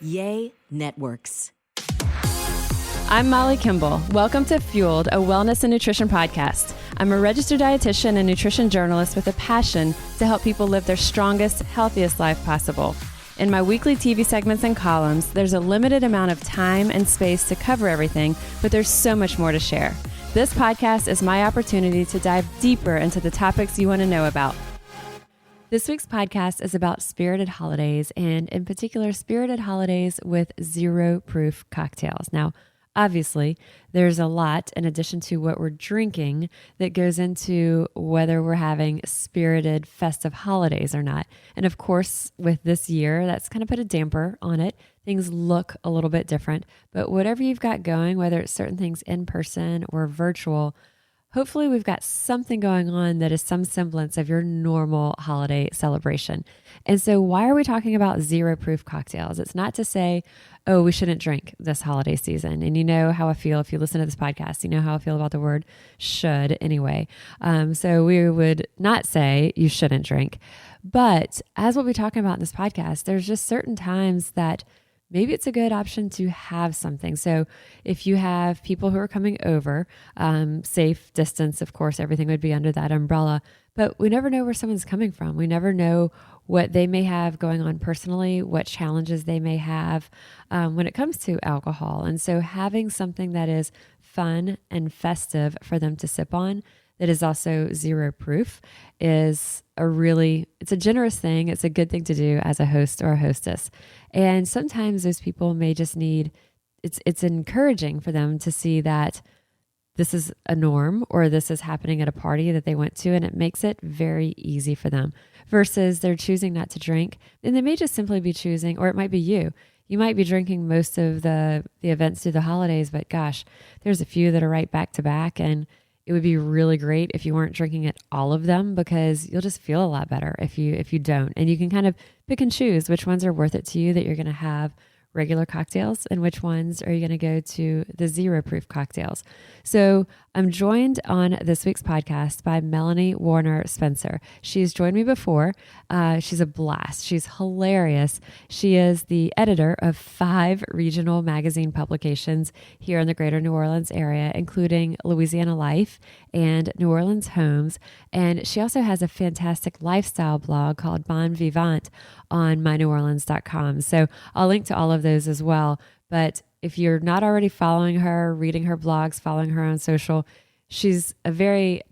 Yay Networks. I'm Molly Kimball. Welcome to Fueled, a wellness and nutrition podcast. I'm a registered dietitian and nutrition journalist with a passion to help people live their strongest, healthiest life possible. In my weekly TV segments and columns, there's a limited amount of time and space to cover everything, but there's so much more to share. This podcast is my opportunity to dive deeper into the topics you want to know about. This week's podcast is about spirited holidays, and in particular, spirited holidays with zero-proof cocktails. Now, obviously, there's a lot in addition to what we're drinking that goes into whether we're having spirited festive holidays or not. And of course, with this year, that's kind of put a damper on it. Things look a little bit different, but whatever you've got going, whether it's certain things in person or virtual, hopefully we've got something going on that is some semblance of your normal holiday celebration. And so why are we talking about zero-proof cocktails? It's not to say, oh, we shouldn't drink this holiday season. And you know how I feel if you listen to this podcast. You know how I feel about the word should anyway. So we would not say you shouldn't drink. But as we'll be talking about in this podcast, there's just certain times that maybe it's a good option to have something. So if you have people who are coming over, safe distance, of course, everything would be under that umbrella, but we never know where someone's coming from. We never know what they may have going on personally, what challenges they may have when it comes to alcohol. And so having something that is fun and festive for them to sip on that is also zero proof is it's a generous thing. It's a good thing to do as a host or a hostess. And sometimes those people may just need, it's encouraging for them to see that this is a norm or this is happening at a party that they went to, and it makes it very easy for them versus they're choosing not to drink. And they may just simply be choosing, or it might be you. You might be drinking most of the events through the holidays, but gosh, there's a few that are right back to back, and it would be really great if you weren't drinking at all of them because you'll just feel a lot better if you don't. And you can kind of pick and choose which ones are worth it to you that you're going to have regular cocktails and which ones are you going to go to the zero-proof cocktails. So I'm joined on this week's podcast by Melanie Warner Spencer. She's joined me before. She's a blast. She's hilarious. She is the editor of 5 regional magazine publications here in the greater New Orleans area, including Louisiana Life and New Orleans Homes. And she also has a fantastic lifestyle blog called Bon Vivant on myneworleans.com. So I'll link to all of those as well. But if you're not already following her, reading her blogs, following her on social, she's a very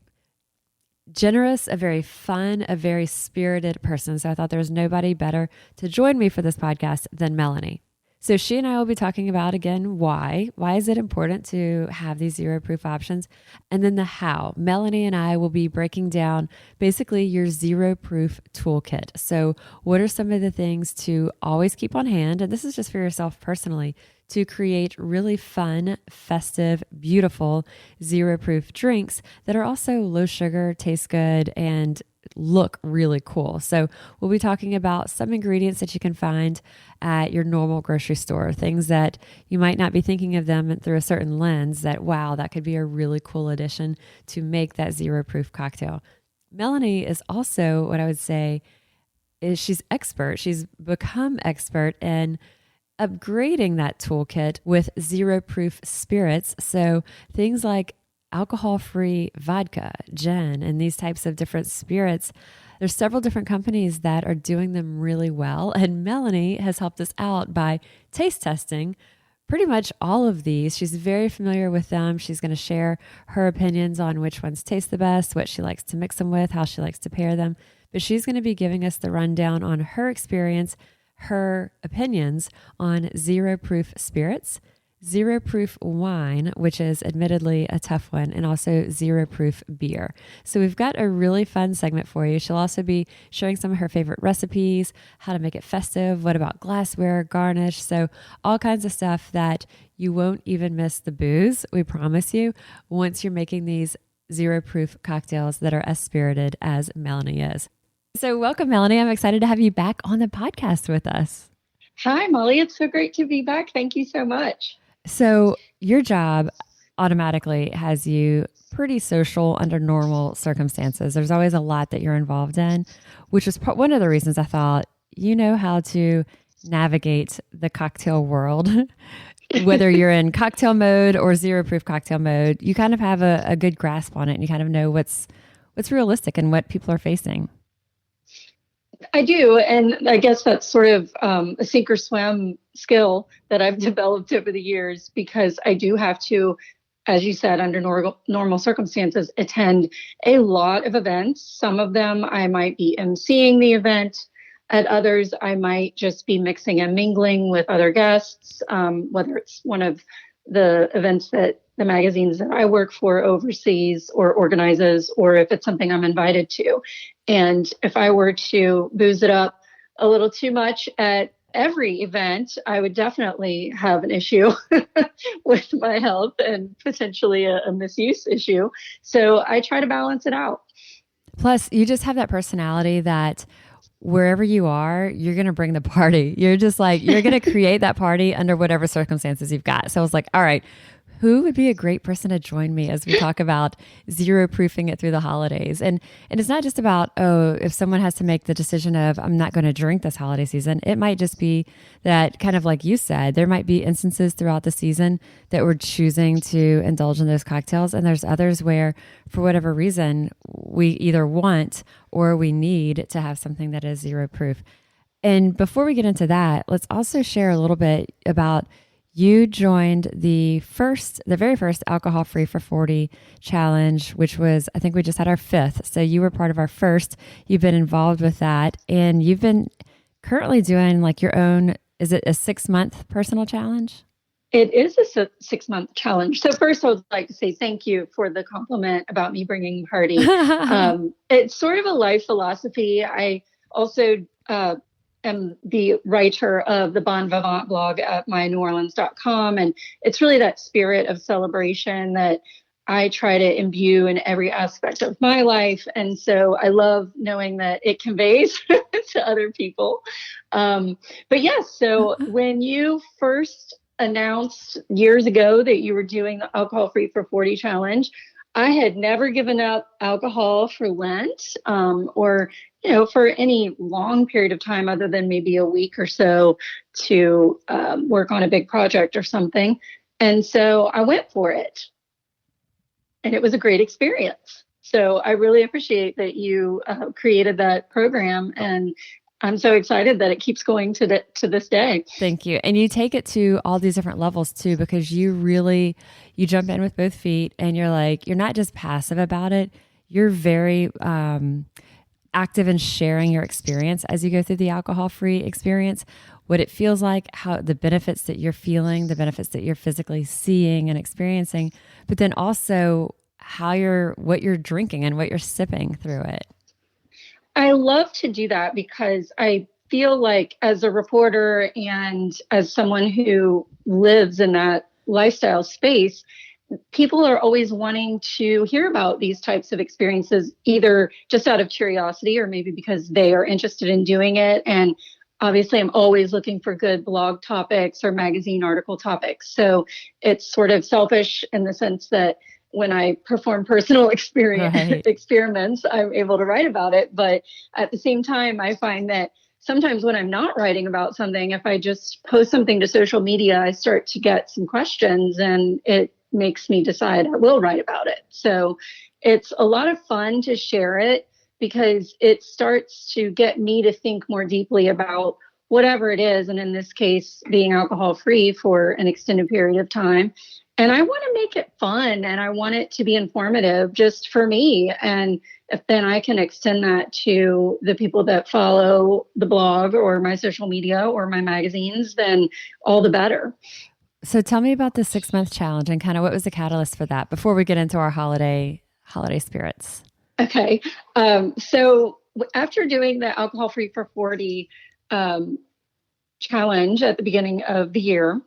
generous, a very fun, a very spirited person. So I thought there was nobody better to join me for this podcast than Melanie. So she and I will be talking about, again, why is it important to have these zero-proof options? And then the how. Melanie and I will be breaking down basically your zero-proof toolkit. So what are some of the things to always keep on hand? And this is just for yourself personally, to create really fun, festive, beautiful, zero-proof drinks that are also low sugar, taste good, and look really cool. So we'll be talking about some ingredients that you can find at your normal grocery store, things that you might not be thinking of them through a certain lens that, wow, that could be a really cool addition to make that zero-proof cocktail. Melanie is also, what I would say, is she's expert. She's become expert in upgrading that toolkit with zero-proof spirits. So things like alcohol-free vodka, gin, and these types of different spirits. There's several different companies that are doing them really well. And Melanie has helped us out by taste testing pretty much all of these. She's very familiar with them. She's going to share her opinions on which ones taste the best, what she likes to mix them with, how she likes to pair them. But she's going to be giving us the rundown on her experience, her opinions on zero-proof spirits, zero-proof wine, which is admittedly a tough one, and also zero-proof beer. So we've got a really fun segment for you. She'll also be sharing some of her favorite recipes, how to make it festive, what about glassware, garnish, so all kinds of stuff that you won't even miss the booze, we promise you, once you're making these zero-proof cocktails that are as spirited as Melanie is. So welcome, Melanie. I'm excited to have you back on the podcast with us. Hi, Molly. It's so great to be back. Thank you so much. So your job automatically has you pretty social under normal circumstances. There's always a lot that you're involved in, which is one of the reasons I thought you know how to navigate the cocktail world, whether you're in cocktail mode or zero proof cocktail mode, you kind of have a good grasp on it, and you kind of know what's realistic and what people are facing. I do. And I guess that's sort of a sink or swim skill that I've developed over the years, because I do have to, as you said, under normal circumstances, attend a lot of events. Some of them I might be emceeing the event. At others, I might just be mixing and mingling with other guests, whether it's one of the events that the magazines that I work for oversees or organizes, or if it's something I'm invited to. And if I were to booze it up a little too much at every event, I would definitely have an issue with my health and potentially a misuse issue. So I try to balance it out. Plus, you just have that personality that wherever you are, you're going to bring the party. You're just like, you're going to create that party under whatever circumstances you've got. So I was like, all right, who would be a great person to join me as we talk about zero proofing it through the holidays? And it's not just about, oh, if someone has to make the decision of, I'm not going to drink this holiday season. It might just be that, kind of like you said, there might be instances throughout the season that we're choosing to indulge in those cocktails. And there's others where, for whatever reason, we either want or we need to have something that is zero proof. And before we get into that, let's also share a little bit about, you joined the very first Alcohol Free for 40 challenge, which was, I think we just had our 5th. So you were part of our first. You've been involved with that, and you've been currently doing like your own, is it a 6-month personal challenge? It is a 6-month challenge. So first, I would like to say thank you for the compliment about me bringing party. It's sort of a life philosophy. I also am the writer of the Bon Vivant blog at myneworleans.com. And it's really that spirit of celebration that I try to imbue in every aspect of my life. And so I love knowing that it conveys to other people. But yes, so when you first announced years ago that you were doing the Alcohol Free for 40 challenge, I had never given up alcohol for Lent, or, for any long period of time other than maybe a week or so to work on a big project or something. And so I went for it. And it was a great experience. So I really appreciate that you created that program. And I'm so excited that it keeps going to this day. Thank you. And you take it to all these different levels too, because you jump in with both feet, and you're not just passive about it. You're very active in sharing your experience as you go through the alcohol-free experience, what it feels like, how the benefits that you're feeling, the benefits that you're physically seeing and experiencing, but then also what you're drinking and what you're sipping through it. I love to do that because I feel like, as a reporter and as someone who lives in that lifestyle space, people are always wanting to hear about these types of experiences, either just out of curiosity or maybe because they are interested in doing it. And obviously, I'm always looking for good blog topics or magazine article topics. So it's sort of selfish in the sense that when I perform personal experiments, I'm able to write about it. But at the same time, I find that sometimes when I'm not writing about something, if I just post something to social media, I start to get some questions, and it makes me decide I will write about it. So it's a lot of fun to share it, because it starts to get me to think more deeply about whatever it is. And in this case, being alcohol free for an extended period of time. And I want to make it fun, and I want it to be informative just for me. And if then I can extend that to the people that follow the blog or my social media or my magazines, then all the better. So tell me about the 6-month challenge and kind of what was the catalyst for that before we get into our holiday spirits. Okay. So after doing the Alcohol Free for 40 challenge at the beginning of the year,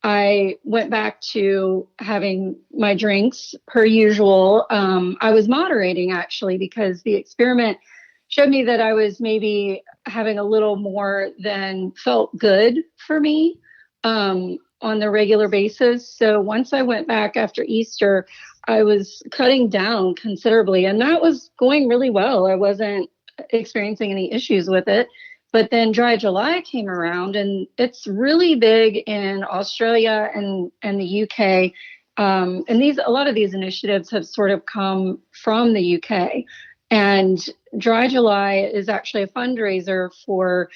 I went back to having my drinks per usual. I was moderating, actually, because the experiment showed me that I was maybe having a little more than felt good for me on the regular basis. So once I went back after Easter, I was cutting down considerably, and that was going really well. I wasn't experiencing any issues with it. But then Dry July came around, and it's really big in Australia and the UK. And a lot of these initiatives have sort of come from the UK. And Dry July is actually a fundraiser for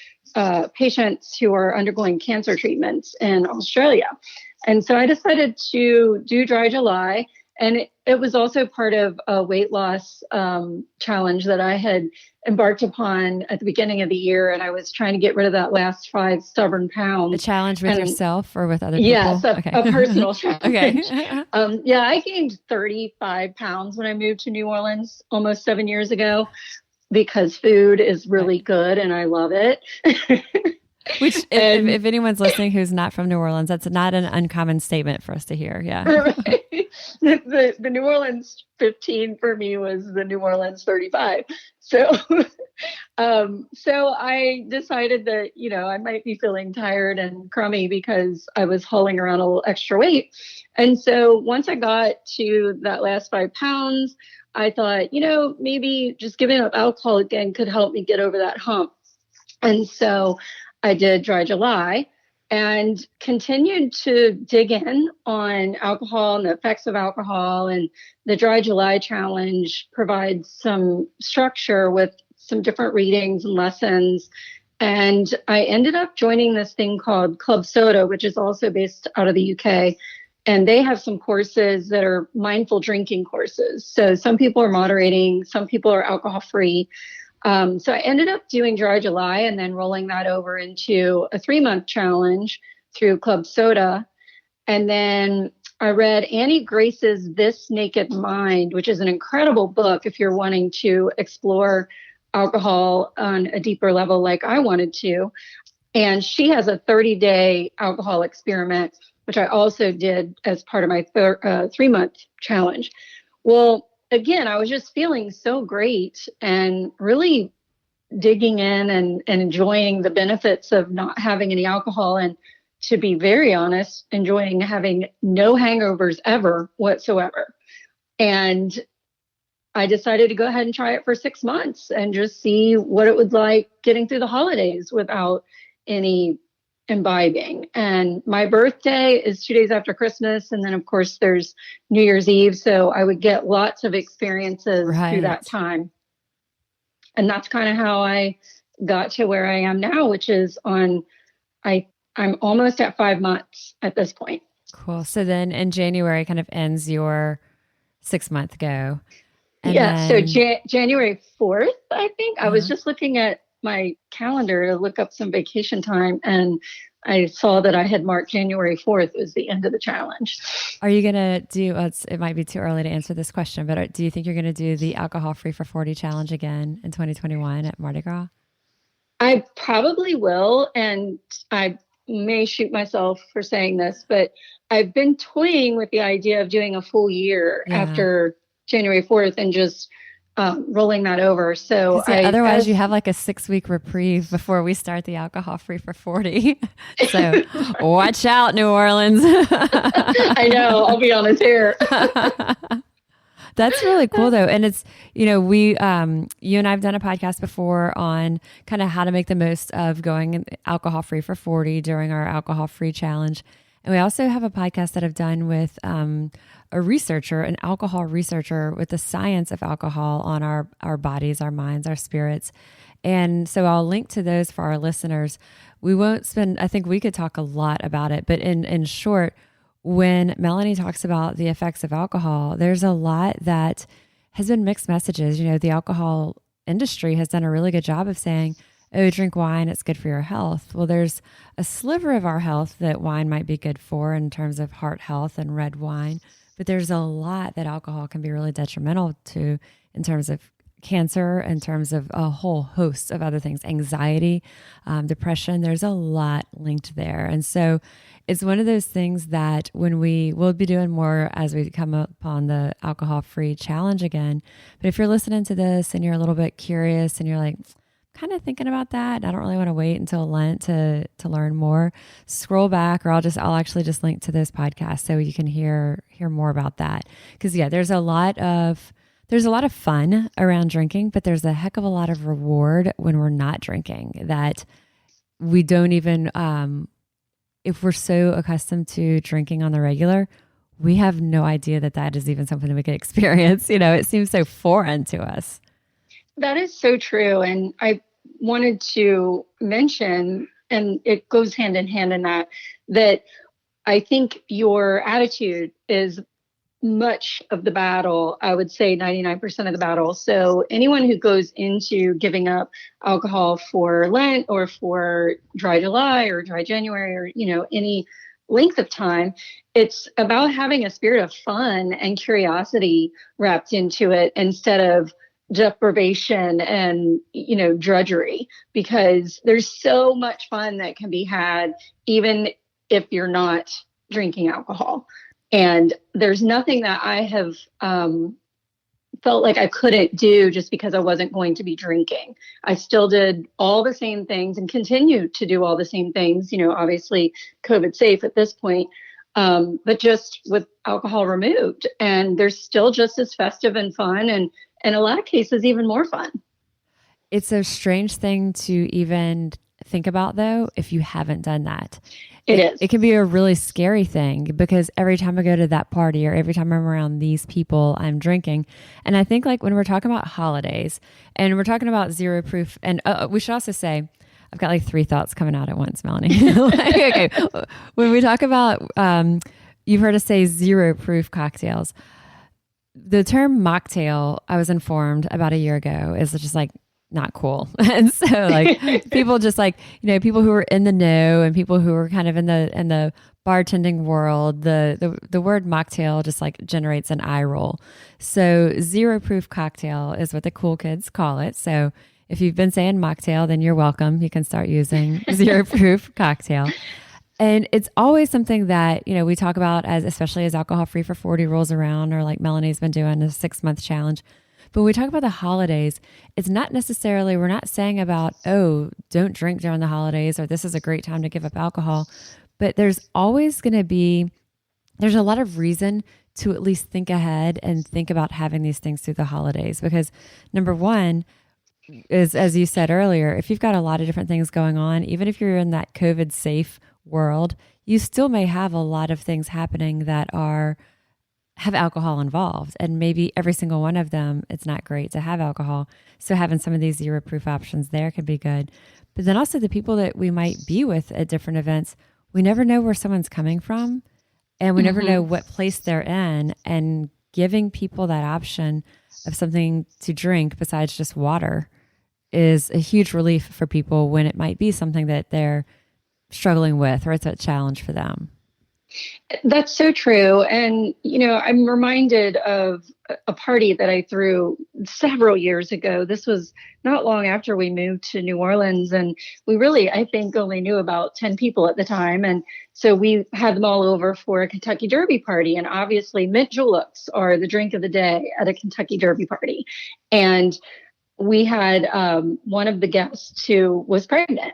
patients who are undergoing cancer treatments in Australia. And so I decided to do Dry July. And it was also part of a weight loss challenge that I had embarked upon at the beginning of the year. And I was trying to get rid of that last 5 stubborn pounds. A challenge with yourself or with other people? Yes, a personal challenge. Okay. I gained 35 pounds when I moved to New Orleans almost 7 years ago because food is really good and I love it. Which, if anyone's listening who's not from New Orleans, that's not an uncommon statement for us to hear. Yeah. Right. The New Orleans 15 for me was the New Orleans 35. So, so I decided that, I might be feeling tired and crummy because I was hauling around a little extra weight. And so once I got to that last 5 pounds, I thought, maybe just giving up alcohol again could help me get over that hump. And so I did Dry July and continued to dig in on alcohol and the effects of alcohol. And the Dry July Challenge provides some structure with some different readings and lessons. And I ended up joining this thing called Club Soda, which is also based out of the UK. And they have some courses that are mindful drinking courses. So some people are moderating, some people are alcohol free. So I ended up doing Dry July and then rolling that over into a 3-month challenge through Club Soda. And then I read Annie Grace's This Naked Mind, which is an incredible book if you're wanting to explore alcohol on a deeper level like I wanted to. And she has a 30-day alcohol experiment, which I also did as part of my 3-month challenge. Well, again, I was just feeling so great and really digging in and enjoying the benefits of not having any alcohol. And to be very honest, enjoying having no hangovers ever whatsoever. And I decided to go ahead and try it for 6 months and just see what it was like getting through the holidays without any imbibing. And my birthday is 2 days after Christmas. And then, of course, there's New Year's Eve. So I would get lots of experiences through that time. And that's kind of how I got to where I am now, which is I'm almost at 5 months at this point. Cool. So then in January kind of ends your 6-month go. And so January 4th, I think. I was just looking at my calendar to look up some vacation time, and I saw that I had marked January 4th was the end of the challenge. Are you going to do, it might be too early to answer this question, but do you think you're going to do the Alcohol Free for 40 challenge again in 2021 at Mardi Gras? I probably will, and I may shoot myself for saying this, but I've been toying with the idea of doing a full year after January 4th and just rolling that over. So otherwise you have like a 6-week reprieve before we start the Alcohol Free for 40. So watch out, New Orleans. I know, I'll be on a tear. That's really cool though. And it's, we, you and I have done a podcast before on kind of how to make the most of going alcohol free for 40 during our alcohol free challenge. And we also have a podcast that I've done with a researcher, an alcohol researcher with the science of alcohol on our bodies, our minds, our spirits. And so I'll link to those for our listeners. We won't spend, I think we could talk a lot about it, but in short, when Melanie talks about the effects of alcohol, there's a lot that has been mixed messages. The alcohol industry has done a really good job of saying, oh, drink wine, it's good for your health. Well, there's a sliver of our health that wine might be good for in terms of heart health and red wine. But there's a lot that alcohol can be really detrimental to in terms of cancer, in terms of a whole host of other things, anxiety, depression. There's a lot linked there. And so it's one of those things that we'll be doing more as we come upon the alcohol-free challenge again. But if you're listening to this and you're a little bit curious and you're like, kind of thinking about that, I don't really want to wait until Lent to learn more, scroll back, or I'll actually just link to those podcasts so you can hear more about that. Because there's a lot of there's a lot of fun around drinking, but there's a heck of a lot of reward when we're not drinking that we don't even, if we're so accustomed to drinking on the regular, we have no idea that that is even something that we could experience. It seems so foreign to us. That is so true. And I wanted to mention, and it goes hand in hand in that I think your attitude is much of the battle. I would say 99% of the battle. So anyone who goes into giving up alcohol for Lent or for dry July or dry January or, any length of time, it's about having a spirit of fun and curiosity wrapped into it instead of deprivation and, drudgery, because there's so much fun that can be had even if you're not drinking alcohol. And there's nothing that I have felt like I couldn't do just because I wasn't going to be drinking. I still did all the same things and continue to do all the same things, obviously COVID safe at this point, but just with alcohol removed. And there's still just as festive and fun, and in a lot of cases, even more fun. It's a strange thing to even think about, though, if you haven't done that. It is. It can be a really scary thing because every time I go to that party or every time I'm around these people, I'm drinking. And I think like when we're talking about holidays and we're talking about zero proof, and we should also say, I've got like 3 thoughts coming out at once, Melanie. Okay. When we talk about, you've heard us say zero proof cocktails. The term mocktail, I was informed about a year ago, is just like not cool. And so like people just like, people who are in the know and people who are kind of in the bartending world, the word mocktail just like generates an eye roll. So zero proof cocktail is what the cool kids call it. So if you've been saying mocktail, then you're welcome. You can start using zero proof cocktail. And it's always something that, we talk about especially as Alcohol Free for 40 rolls around, or like Melanie's been doing a 6-month challenge. But when we talk about the holidays, it's not necessarily, we're not saying about, oh, don't drink during the holidays, or this is a great time to give up alcohol. But there's always going to be, there's a lot of reason to at least think ahead and think about having these things through the holidays. Because number one is, as you said earlier, if you've got a lot of different things going on, even if you're in that COVID safe world, you still may have a lot of things happening that have alcohol involved, and maybe every single one of them, it's not great to have alcohol. So having some of these zero proof options there can be good. But then also the people that we might be with at different events, we never know where someone's coming from, and we never know what place they're in, and giving people that option of something to drink besides just water is a huge relief for people when it might be something that they're struggling with, or it's a challenge for them. That's so true. And, I'm reminded of a party that I threw several years ago. This was not long after we moved to New Orleans. And we really, I think, only knew about 10 people at the time. And so we had them all over for a Kentucky Derby party. And obviously, mint juleps are the drink of the day at a Kentucky Derby party. And we had one of the guests who was pregnant.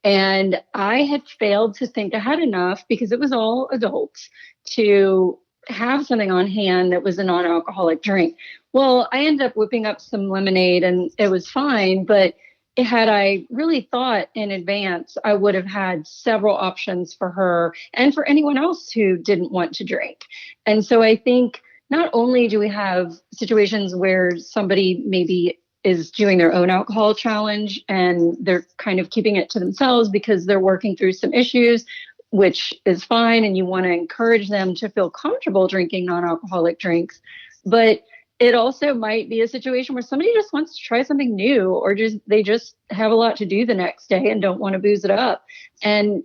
And I had failed to think ahead enough, because it was all adults, to have something on hand that was a non-alcoholic drink. Well, I ended up whipping up some lemonade and it was fine. But had I really thought in advance, I would have had several options for her and for anyone else who didn't want to drink. And so I think not only do we have situations where somebody maybe is doing their own alcohol challenge and they're kind of keeping it to themselves because they're working through some issues, which is fine. And you want to encourage them to feel comfortable drinking non-alcoholic drinks. But it also might be a situation where somebody just wants to try something new, or they just have a lot to do the next day and don't want to booze it up. And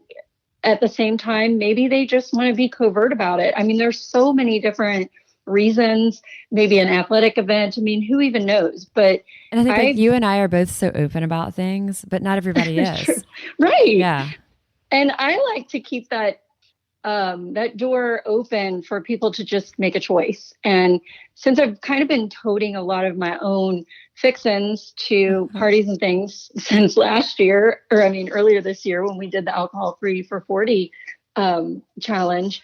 at the same time, maybe they just want to be covert about it. I mean, there's so many different reasons, maybe an athletic event. I mean, who even knows? But and I think like you and I are both so open about things, but not everybody is. Right. Yeah. And I like to keep that door open for people to just make a choice. And since I've kind of been toting a lot of my own fixins to parties and things since last year, earlier this year when we did the Alcohol Free for 40 challenge,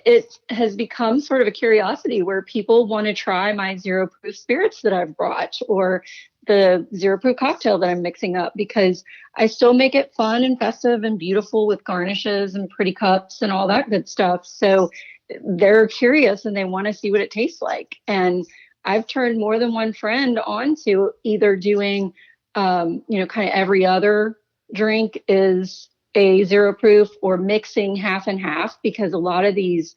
it has become sort of a curiosity where people want to try my zero proof spirits that I've brought, or the zero proof cocktail that I'm mixing up, because I still make it fun and festive and beautiful with garnishes and pretty cups and all that good stuff. So they're curious and they want to see what it tastes like. And I've turned more than one friend on to either doing, kind of every other drink is a zero proof, or mixing half and half, because a lot of these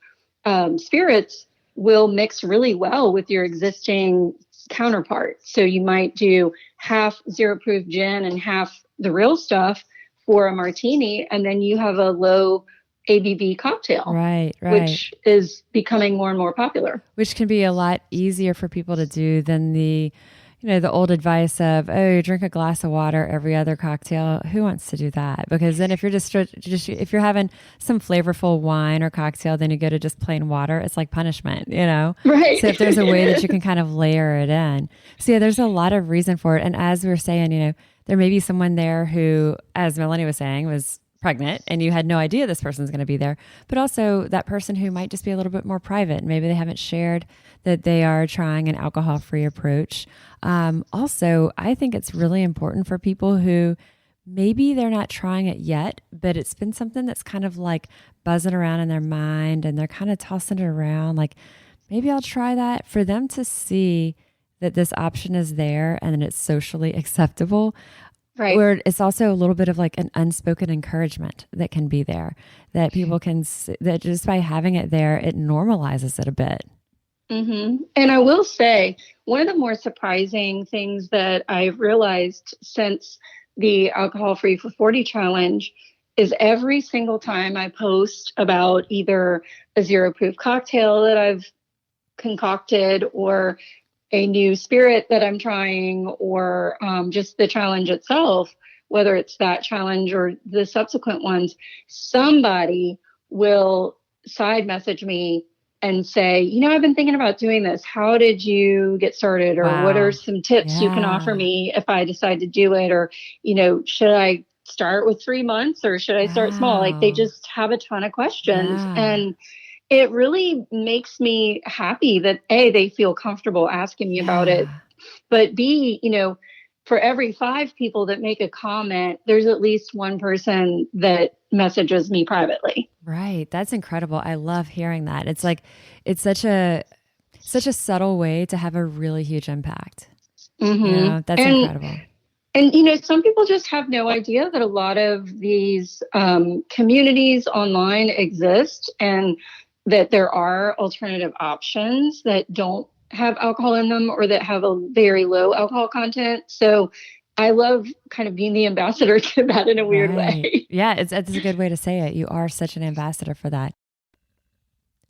spirits will mix really well with your existing counterpart. So you might do half zero proof gin and half the real stuff for a martini, and then you have a low ABV cocktail, right, which is becoming more and more popular. Which can be a lot easier for people to do than the old advice of, oh, drink a glass of water every other cocktail. Who wants to do that? Because then if you're just if you're having some flavorful wine or cocktail, then you go to just plain water. It's like punishment, Right. So if there's a way that you can kind of layer it in. So yeah, there's a lot of reason for it. And as we were saying, there may be someone there who, as Melanie was saying, was pregnant and you had no idea this person's going to be there, but also that person who might just be a little bit more private. Maybe they haven't shared that they are trying an alcohol-free approach. Also, I think it's really important for people who maybe they're not trying it yet, but it's been something that's kind of like buzzing around in their mind and they're kind of tossing it around. Like, maybe I'll try that, for them to see that this option is there and that it's socially acceptable. Right. Where it's also a little bit of like an unspoken encouragement that can be there, that people can, that just by having it there, it normalizes it a bit. Mm-hmm. And I will say, one of the more surprising things that I've realized since the Alcohol Free for 40 challenge is every single time I post about either a zero proof cocktail that I've concocted, or a new spirit that I'm trying, or just the challenge itself, whether it's that challenge or the subsequent ones, somebody will side message me and say, I've been thinking about doing this. How did you get started? Or Wow. What are some tips you can offer me if I decide to do it? Or, should I start with 3 months or should I start small? Like, they just have a ton of questions. Yeah. And it really makes me happy that A, they feel comfortable asking me about it, but B, for every 5 people that make a comment, there's at least one person that messages me privately. Right. That's incredible. I love hearing that. It's like, it's such a subtle way to have a really huge impact. Mm-hmm. That's incredible. And, some people just have no idea that a lot of these communities online exist, and that there are alternative options that don't have alcohol in them, or that have a very low alcohol content. So I love kind of being the ambassador to that in a weird way. Yeah, it's a good way to say it. You are such an ambassador for that.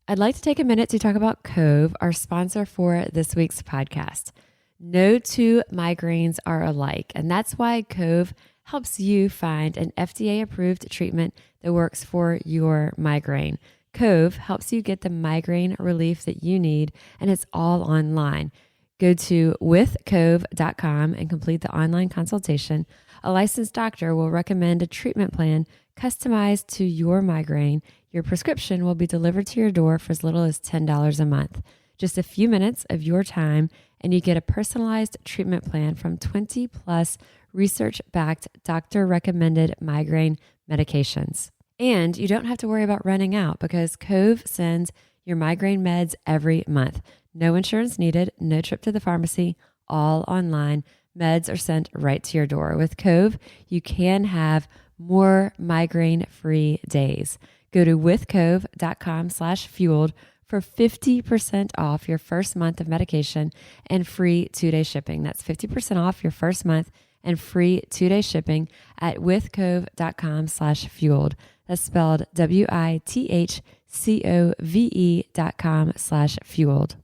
I'd like to take a minute to talk about Cove, our sponsor for this week's podcast. No 2 migraines are alike, and that's why Cove helps you find an FDA-approved treatment that works for your migraine. Cove helps you get the migraine relief that you need, and it's all online. Go to withcove.com and complete the online consultation. A licensed doctor will recommend a treatment plan customized to your migraine. Your prescription will be delivered to your door for as little as $10 a month. Just a few minutes of your time, and you get a personalized treatment plan from 20 plus research-backed, doctor-recommended migraine medications. And you don't have to worry about running out, because Cove sends your migraine meds every month. No insurance needed, no trip to the pharmacy, all online. Meds are sent right to your door. With Cove, you can have more migraine-free days. Go to withcove.com/fueled for 50% off your first month of medication and free 2-day shipping. That's 50% off your first month and free 2-day shipping at withcove.com/fueled. That's spelled withcove.com/fueled.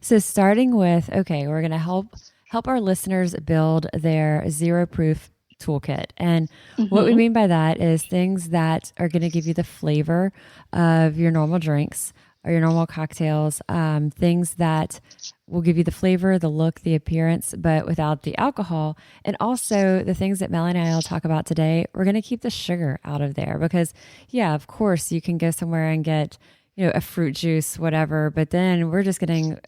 So starting with, okay, we're going to help our listeners build their zero proof toolkit. And what we mean by that is things that are going to give you the flavor of your normal drinks or your normal cocktails, things that will give you the flavor, the look, the appearance, but without the alcohol. And also the things that Melanie and I will talk about today, we're going to keep the sugar out of there because, yeah, of course, you can go somewhere and get, a fruit juice, whatever, but then we're just getting,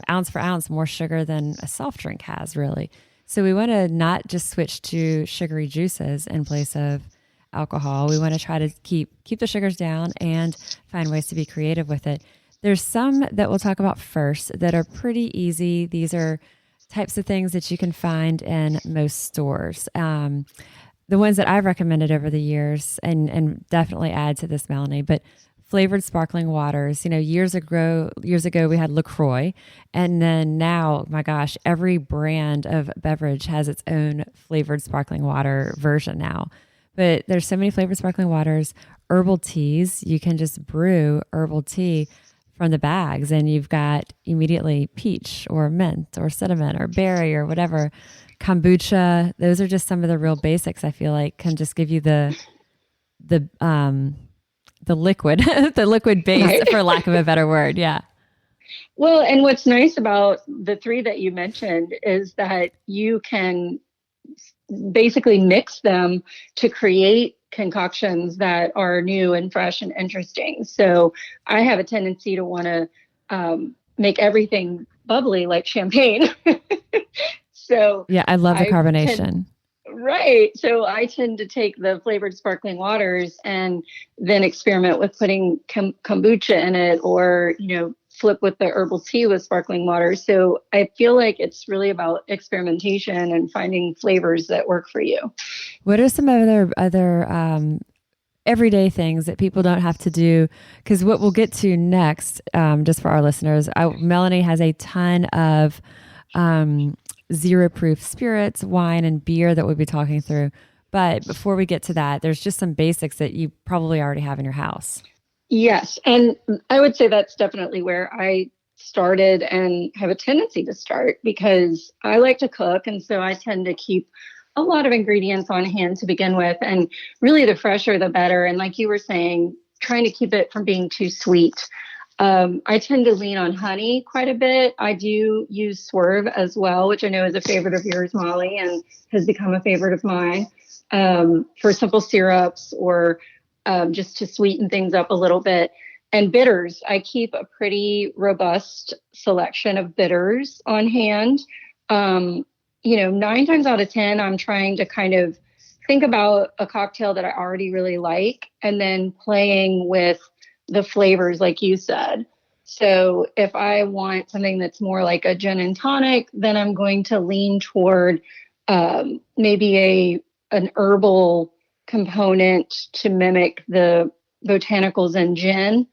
ounce for ounce more sugar than a soft drink has, really. So we want to not just switch to sugary juices in place of alcohol. We want to try to keep the sugars down and find ways to be creative with it. There's some that we'll talk about first that are pretty easy. These are types of things that you can find in most stores. The ones that I've recommended over the years and definitely add to this, Melanie, but flavored sparkling waters. Years ago we had LaCroix, and then now, my gosh, every brand of beverage has its own flavored sparkling water version now. But there's so many flavored sparkling waters, herbal teas. You can just brew herbal tea from the bags, and you've got immediately peach or mint or cinnamon or berry or whatever. Kombucha. Those are just some of the real basics. I feel like can just give you the liquid, the liquid base, right, for lack of a better word. Yeah. Well, and what's nice about the three that you mentioned is that you can basically mix them to create concoctions that are new and fresh and interesting. So I have a tendency to want to make everything bubbly like champagne. So yeah, I love the carbonation. Right. So I tend to take the flavored sparkling waters and then experiment with putting kombucha in it, or, flip with the herbal tea with sparkling water. So I feel like it's really about experimentation and finding flavors that work for you. What are some other everyday things that people don't have to do? Because what we'll get to next, just for our listeners, Melanie has a ton of zero proof spirits, wine, and beer that we'll be talking through. But before we get to that, there's just some basics that you probably already have in your house. Yes. And I would say that's definitely where I started and have a tendency to start, because I like to cook. And so I tend to keep a lot of ingredients on hand to begin with. And really, the fresher, the better. And like you were saying, trying to keep it from being too sweet. I tend to lean on honey quite a bit. I do use Swerve as well, which I know is a favorite of yours, Molly, and has become a favorite of mine, for simple syrups or just to sweeten things up a little bit. And bitters, I keep a pretty robust selection of bitters on hand. 9 times out of 10, I'm trying to kind of think about a cocktail that I already really like and then playing with the flavors, like you said. So if I want something that's more like a gin and tonic, then I'm going to lean toward maybe an herbal component to mimic the botanicals in gin.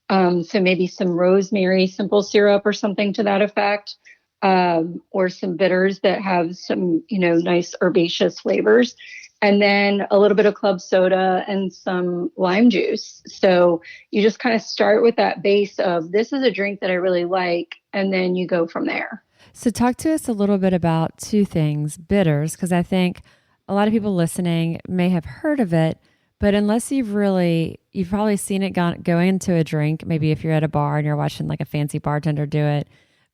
So maybe some rosemary simple syrup or something to that effect, or some bitters that have some, nice herbaceous flavors. And then a little bit of club soda and some lime juice. So you just kind of start with that base of, this is a drink that I really like, and then you go from there. So talk to us a little bit about two things, bitters, because I think a lot of people listening may have heard of it, but unless you've probably seen it go into a drink, maybe if you're at a bar and you're watching like a fancy bartender do it,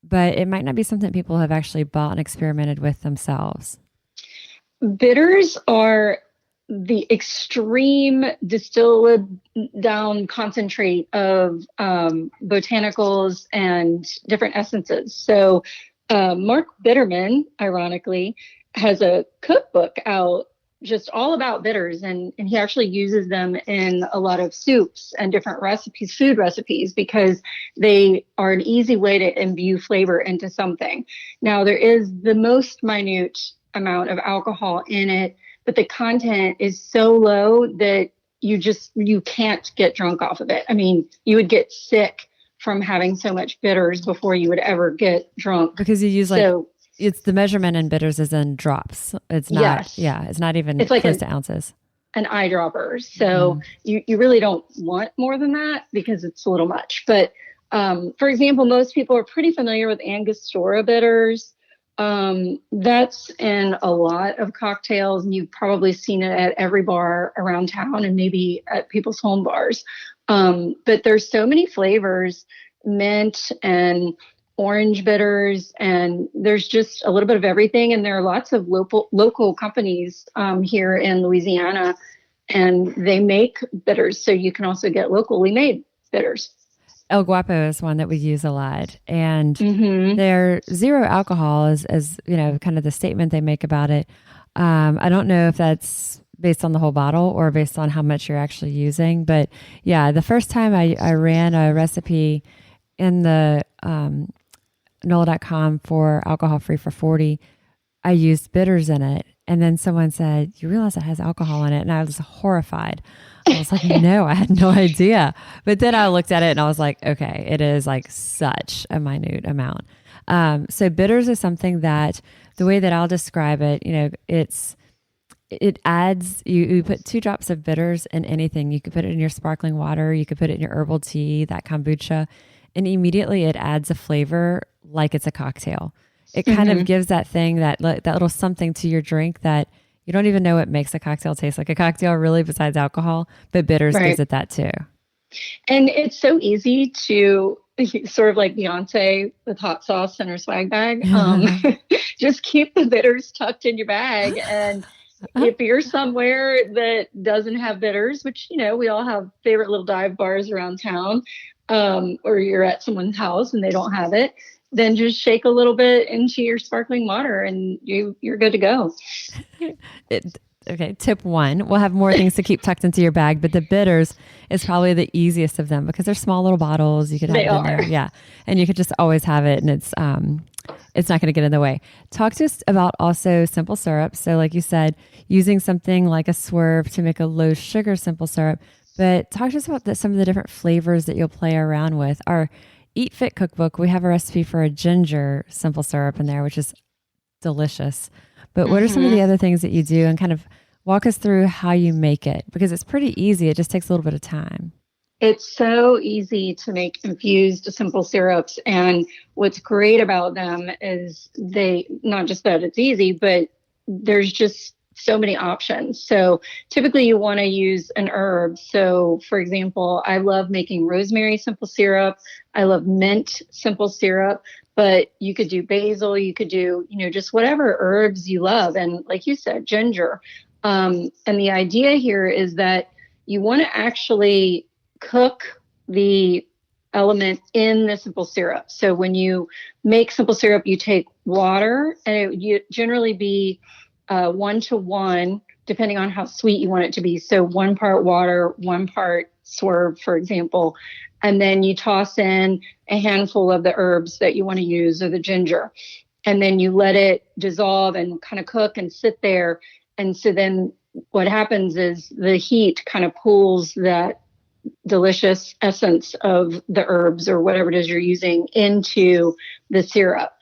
but it might not be something people have actually bought and experimented with themselves. Bitters are the extreme distilled down concentrate of botanicals and different essences. So Mark Bitterman, ironically, has a cookbook out just all about bitters, and he actually uses them in a lot of soups and different recipes, food recipes, because they are an easy way to imbue flavor into something. Now, there is the most minute amount of alcohol in it, but the content is so low that you can't get drunk off of it. I mean, you would get sick from having so much bitters before you would ever get drunk. Because you use it's the measurement in bitters is in drops. It's not, it's not even it's like close to ounces. An eyedropper. So you really don't want more than that because it's a little much. But for example, most people are pretty familiar with Angostura bitters. That's in a lot of cocktails, and you've probably seen it at every bar around town and maybe at people's home bars. But there's so many flavors, mint and orange bitters, and there's just a little bit of everything. And there are lots of local companies here in Louisiana, and they make bitters. So you can also get locally made bitters. El Guapo is one that we use a lot, and they're zero alcohol as you know, kind of the statement they make about it. I don't know if that's based on the whole bottle or based on how much you're actually using, but yeah, the first time I ran a recipe in the NOLA.com for alcohol free for 40, I used bitters in it. And then someone said, "You realize it has alcohol in it?" And I was horrified. I was like, no, I had no idea. But then I looked at it and I was like, okay, it is like such a minute amount. So bitters is something that the way that I'll describe it, you know, it adds, you put 2 drops of bitters in anything. You could put it in your sparkling water. You could put it in your herbal tea, that kombucha, and immediately it adds a flavor like it's a cocktail. It kind of gives that thing, that little something to your drink that you don't even know what makes a cocktail taste like a cocktail really besides alcohol, but bitters gives it that too. And it's so easy to sort of like Beyonce with hot sauce in her swag bag. Just keep the bitters tucked in your bag. And if you're somewhere that doesn't have bitters, which, you know, we all have favorite little dive bars around town, or you're at someone's house and they don't have it, then just shake a little bit into your sparkling water and you're good to go. Okay, tip 1, we'll have more things to keep tucked into your bag, but the bitters is probably the easiest of them because they're small little bottles. You could have it in there. Yeah. And you could just always have it, and it's not going to get in the way. Talk to us about also simple syrup. So like you said, using something like a Swerve to make a low sugar simple syrup, but talk to us about some of the different flavors that you'll play around with. Our Eat Fit cookbook, we have a recipe for a ginger simple syrup in there, which is delicious. But what are some of the other things that you do, and kind of walk us through how you make it? Because it's pretty easy. It just takes a little bit of time. It's so easy to make infused simple syrups. And what's great about them is not just that it's easy, but there's just so many options. So typically you want to use an herb. So for example, I love making rosemary simple syrup. I love mint simple syrup, but you could do basil, you could do, you know, just whatever herbs you love. And like you said, ginger. And the idea here is that you want to actually cook the element in the simple syrup. So when you make simple syrup, you take water, and it would generally be 1-to-1, depending on how sweet you want it to be. So 1 part water, 1 part Swerve, for example. And then you toss in a handful of the herbs that you want to use, or the ginger. And then you let it dissolve and kind of cook and sit there. And so then what happens is the heat kind of pulls that delicious essence of the herbs or whatever it is you're using into the syrup.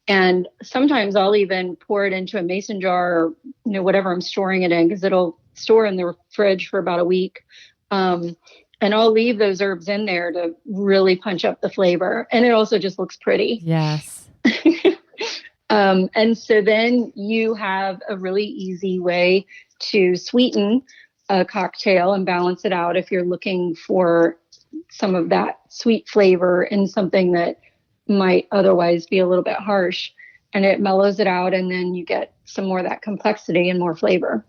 And sometimes I'll even pour it into a mason jar, or, you know, whatever I'm storing it in, because it'll store in the fridge for about a week. And I'll leave those herbs in there to really punch up the flavor. And it also just looks pretty. Yes. And so then you have a really easy way to sweeten a cocktail and balance it out if you're looking for some of that sweet flavor in something that might otherwise be a little bit harsh, and it mellows it out, and then you get some more of that complexity and more flavor.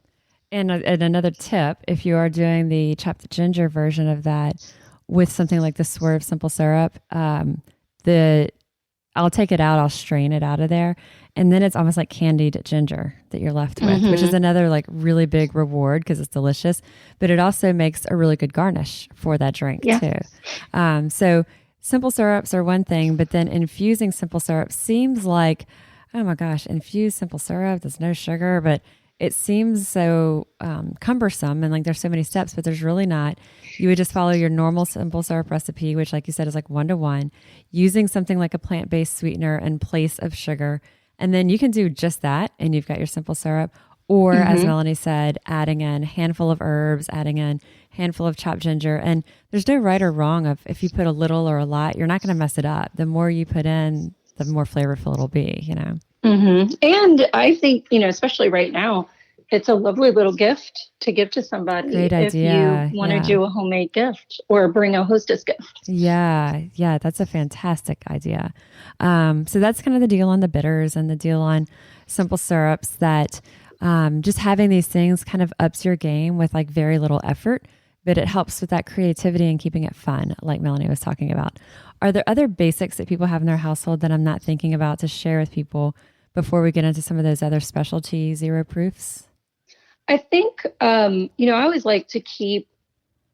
And another tip, if you are doing the chopped ginger version of that with something like the Swerve simple syrup, I'll take it out, I'll strain it out of there, and then it's almost like candied ginger that you're left with, which is another like really big reward because it's delicious, but it also makes a really good garnish for that drink too. So simple syrups are one thing, but then infusing simple syrup seems like, oh my gosh, infused simple syrup, there's no sugar, but it seems so cumbersome, and like there's so many steps, but there's really not. You would just follow your normal simple syrup recipe, which like you said is like 1-to-1, using something like a plant-based sweetener in place of sugar. And then you can do just that and you've got your simple syrup. Or as Melanie said, adding in a handful of herbs, adding in a handful of chopped ginger. And there's no right or wrong of if you put a little or a lot, you're not going to mess it up. The more you put in, the more flavorful it'll be, you know? And I think, you know, especially right now, it's a lovely little gift to give to somebody Great if idea. you want to Yeah. do a homemade gift or bring a hostess gift. Yeah. Yeah. That's a fantastic idea. So that's kind of the deal on the bitters and the deal on simple syrups that just having these things kind of ups your game with like very little effort, but it helps with that creativity and keeping it fun, like Melanie was talking about. Are there other basics that people have in their household that I'm not thinking about to share with people before we get into some of those other specialty zero proofs? I think, I always like to keep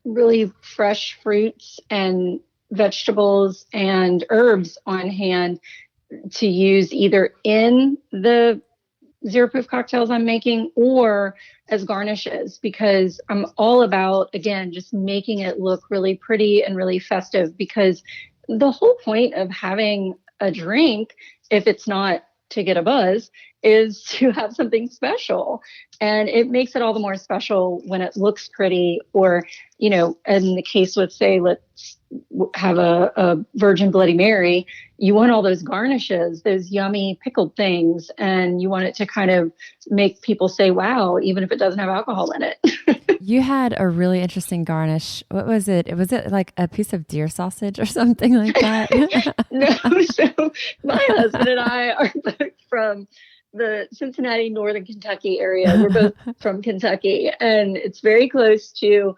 really fresh fruits and vegetables and herbs on hand to use either in the zero proof cocktails I'm making or as garnishes, because I'm all about, again, just making it look really pretty and really festive, because the whole point of having a drink, if it's not to get a buzz, is to have something special. And it makes it all the more special when it looks pretty, or, in the case with, say, let's have a Virgin Bloody Mary, you want all those garnishes, those yummy pickled things, and you want it to kind of make people say, wow, even if it doesn't have alcohol in it. You had a really interesting garnish. What was it? Was it like a piece of deer sausage or something like that? No, so my husband and I are both from the Cincinnati, Northern Kentucky area. We're both from Kentucky, and it's very close to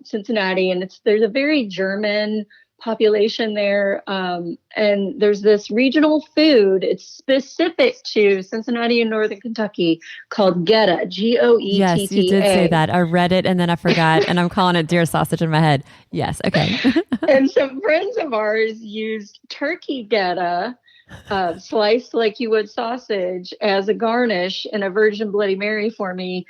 Cincinnati, and there's a very German population there, and there's this regional food. It's specific to Cincinnati and Northern Kentucky called Geta, Goetta. Yes, you did say that. I read it and then I forgot, and I'm calling it deer sausage in my head. Yes, okay. And some friends of ours used turkey Geta, sliced like you would sausage, as a garnish in a Virgin Bloody Mary for me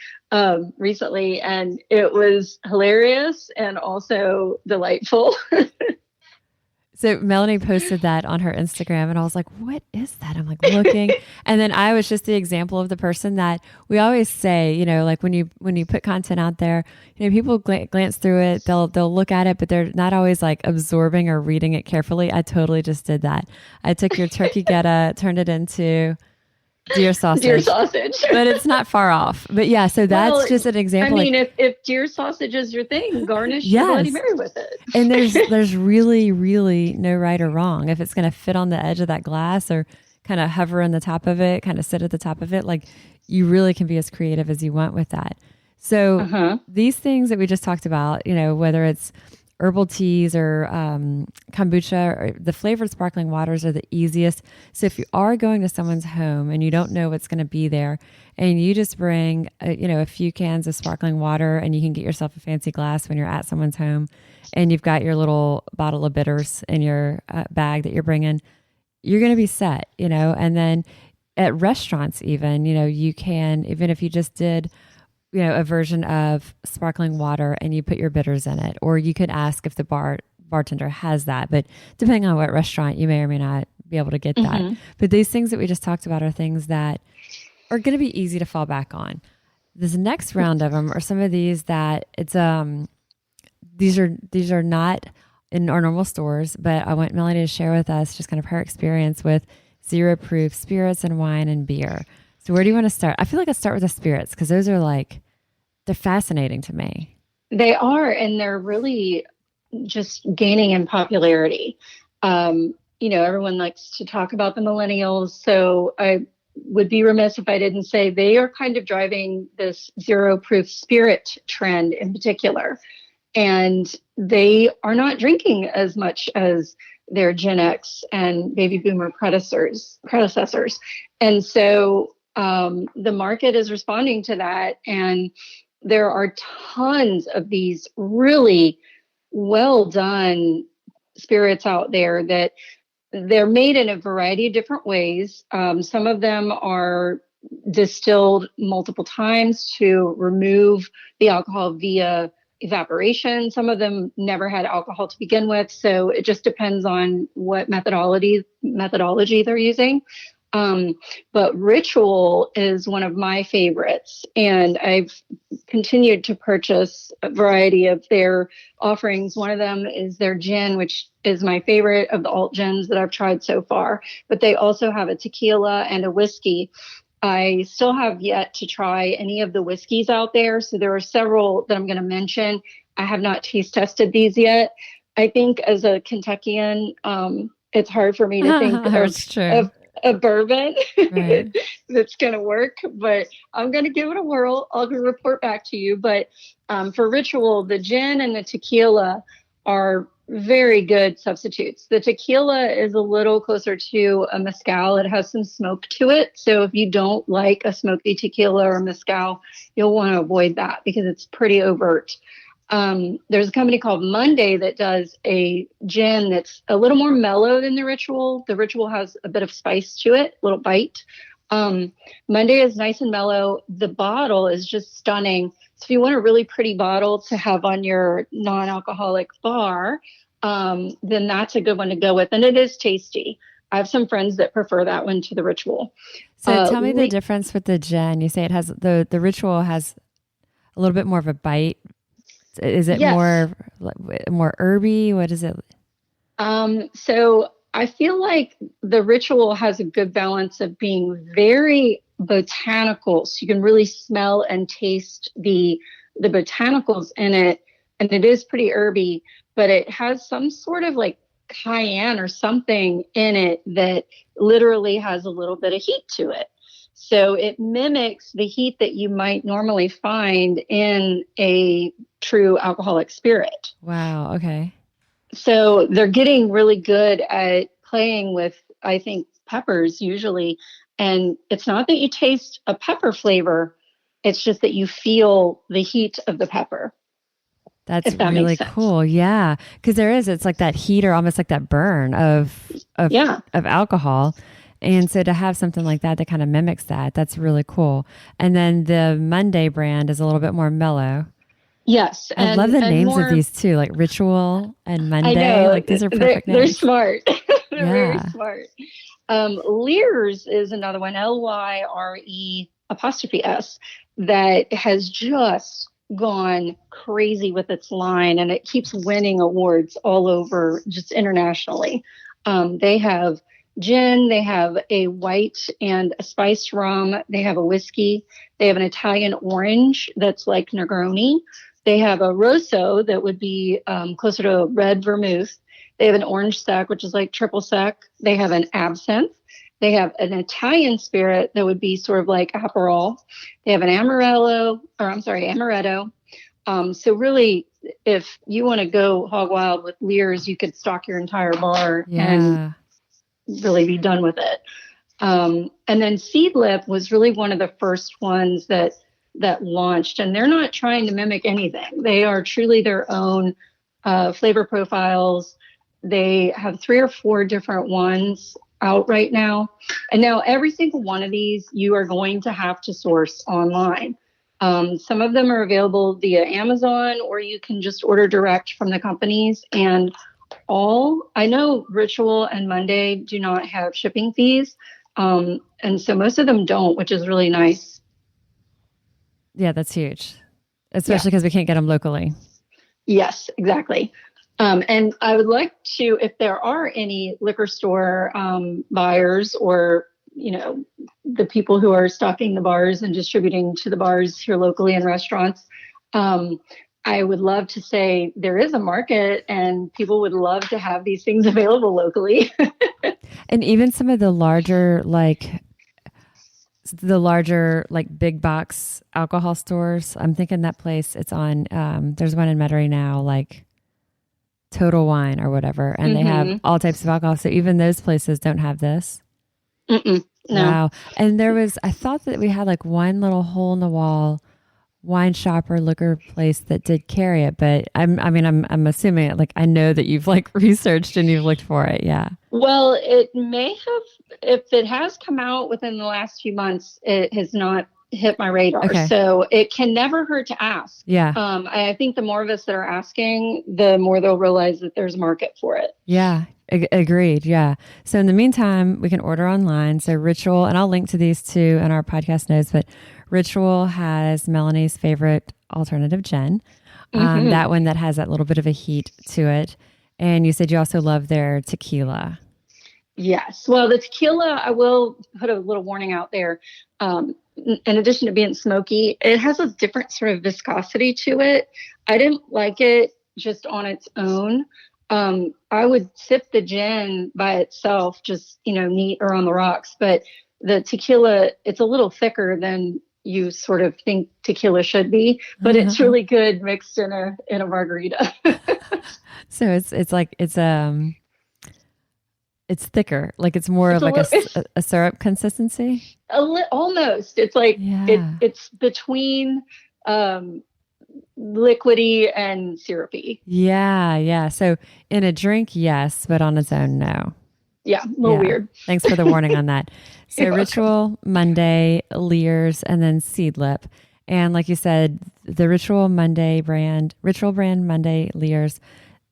recently, and it was hilarious and also delightful. So Melanie posted that on her Instagram, and I was like, what is that? I'm like looking. And then I was just the example of the person that we always say, like when you put content out there, people glance through it, they'll look at it, but they're not always like absorbing or reading it carefully. I totally just did that. I took your turkey Geta, turned it into deer sausage. Deer sausage. But it's not far off. But yeah, so that's just an example. I mean, if deer sausage is your thing, garnish your Bloody Mary with it. And there's really, really no right or wrong. If it's going to fit on the edge of that glass or kind of hover on the top of it, kind of sit at the top of it, like you really can be as creative as you want with that. So these things that we just talked about, whether it's herbal teas or kombucha, or the flavored sparkling waters are the easiest. So if you are going to someone's home and you don't know what's going to be there, and you just bring a few cans of sparkling water, and you can get yourself a fancy glass when you're at someone's home, and you've got your little bottle of bitters in your bag that you're bringing, you're going to be set. And then at restaurants, even you can, even if you just did a version of sparkling water and you put your bitters in it, or you could ask if the bartender has that, but depending on what restaurant, you may or may not be able to get that. But these things that we just talked about are things that are going to be easy to fall back on. This next round of them are some of these that it's these are not in our normal stores, but I want Melanie to share with us just kind of her experience with zero proof spirits and wine and beer. So where do you want to start? I feel like I start with the spirits because those are they're fascinating to me. They are, and they're really just gaining in popularity. Everyone likes to talk about the millennials, so I would be remiss if I didn't say they are kind of driving this zero proof spirit trend in particular. And they are not drinking as much as their Gen X and baby boomer predecessors. And so the market is responding to that. And there are tons of these really well done spirits out there that they're made in a variety of different ways. Some of them are distilled multiple times to remove the alcohol via evaporation. Some of them never had alcohol to begin with. So it just depends on what methodology they're using. But Ritual is one of my favorites, and I've continued to purchase a variety of their offerings. One of them is their gin, which is my favorite of the alt gins that I've tried so far, but they also have a tequila and a whiskey. I still have yet to try any of the whiskeys out there. So there are several that I'm going to mention. I have not taste tested these yet. I think as a Kentuckian, it's hard for me to think That's true. of a bourbon Right. that's going to work, but I'm going to give it a whirl. I'll report back to you. But for ritual, the gin and the tequila are very good substitutes. The tequila is a little closer to a mezcal. It has some smoke to it. So if you don't like a smoky tequila or mezcal, you'll want to avoid that because it's pretty overt. There's a company called Monday that does a gin that's a little more mellow than the Ritual. The Ritual has a bit of spice to it, a little bite. Monday is nice and mellow. The bottle is just stunning. So if you want a really pretty bottle to have on your non-alcoholic bar, then that's a good one to go with. And it is tasty. I have some friends that prefer that one to the Ritual. So tell me the difference with the gin. You say it has the Ritual has a little bit more of a bite. Is it Yes. more herby? What is it? So I feel like the Ritual has a good balance of being very botanical. So you can really smell and taste the botanicals in it. And it is pretty herby, but it has some sort of like cayenne or something in it that literally has a little bit of heat to it. So it mimics the heat that you might normally find in a true alcoholic spirit. Wow. Okay. So they're getting really good at playing with, I think, peppers usually. And it's not that you taste a pepper flavor, it's just that you feel the heat of the pepper. That's really cool. Yeah. Because it's like that heat or almost like that burn of alcohol. And so to have something like that kind of mimics that, that's really cool. And then the Monday brand is a little bit more mellow. Yes. I love the names of these too, like Ritual and Monday. I know. Like these are perfect names. They're smart. They're very smart. Lear's is another one, Lyre''S, that has just gone crazy with its line, and it keeps winning awards all over, just internationally. They have gin, they have a white and a spiced rum, they have a whiskey, they have an Italian orange that's like Negroni, they have a rosso that would be closer to a red vermouth, they have an orange sec, which is like triple sec, they have an absinthe, they have an Italian spirit that would be sort of like Aperol, they have an amaretto. So really, if you want to go hog wild with Lear's, you could stock your entire bar and really be done with it. And then Seedlip was really one of the first ones that launched, and they're not trying to mimic anything. They are truly their own flavor profiles. They have 3 or 4 different ones out right now. And now every single one of these you are going to have to source online. Some of them are available via Amazon, or you can just order direct from the companies. And I know Ritual and Monday do not have shipping fees. And so most of them don't, which is really nice. Yeah, that's huge, especially because we can't get them locally. Yes, exactly. And I would like to, if there are any liquor store buyers or, the people who are stocking the bars and distributing to the bars here locally and restaurants, I would love to say there is a market and people would love to have these things available locally. And even some of the larger, big box alcohol stores, I'm thinking that place, it's on, there's one in Metairie now, like Total Wine or whatever, and they have all types of alcohol. So even those places don't have this. No. Wow. And I thought that we had like one little hole in the wall wine shop or liquor place that did carry it, but I'm assuming it, I know that you've researched and you've looked for it. Yeah. Well, it may have, if it has come out within the last few months, it has not hit my radar. Okay. So it can never hurt to ask. Yeah. I think the more of us that are asking, the more they'll realize that there's a market for it. Yeah. Agreed. Yeah. So in the meantime, we can order online. So Ritual, and I'll link to these too in our podcast notes, but Ritual has Melanie's favorite alternative gin. That one that has that little bit of a heat to it. And you said you also love their tequila. Yes. Well, the tequila, I will put a little warning out there. In addition to being smoky, it has a different sort of viscosity to it. I didn't like it just on its own. I would sip the gin by itself, just, neat or on the rocks. But the tequila, it's a little thicker than you sort of think tequila should be, but it's really good mixed in a margarita. So it's thicker, like it's more of like a syrup consistency. Almost. It's like it's between liquidy and syrupy. Yeah. So in a drink, yes, but on its own, no. Yeah, a little weird. Thanks for the warning on that. So Ritual, Monday, Lear's, and then Seedlip. And like you said, the Ritual brand Monday, Lear's,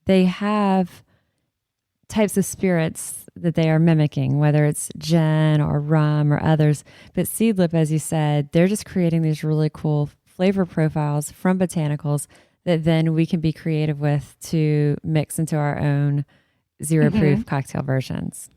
they have types of spirits that they are mimicking, whether it's gin or rum or others. But Seedlip, as you said, they're just creating these really cool flavor profiles from botanicals that then we can be creative with to mix into our own zero proof cocktail versions.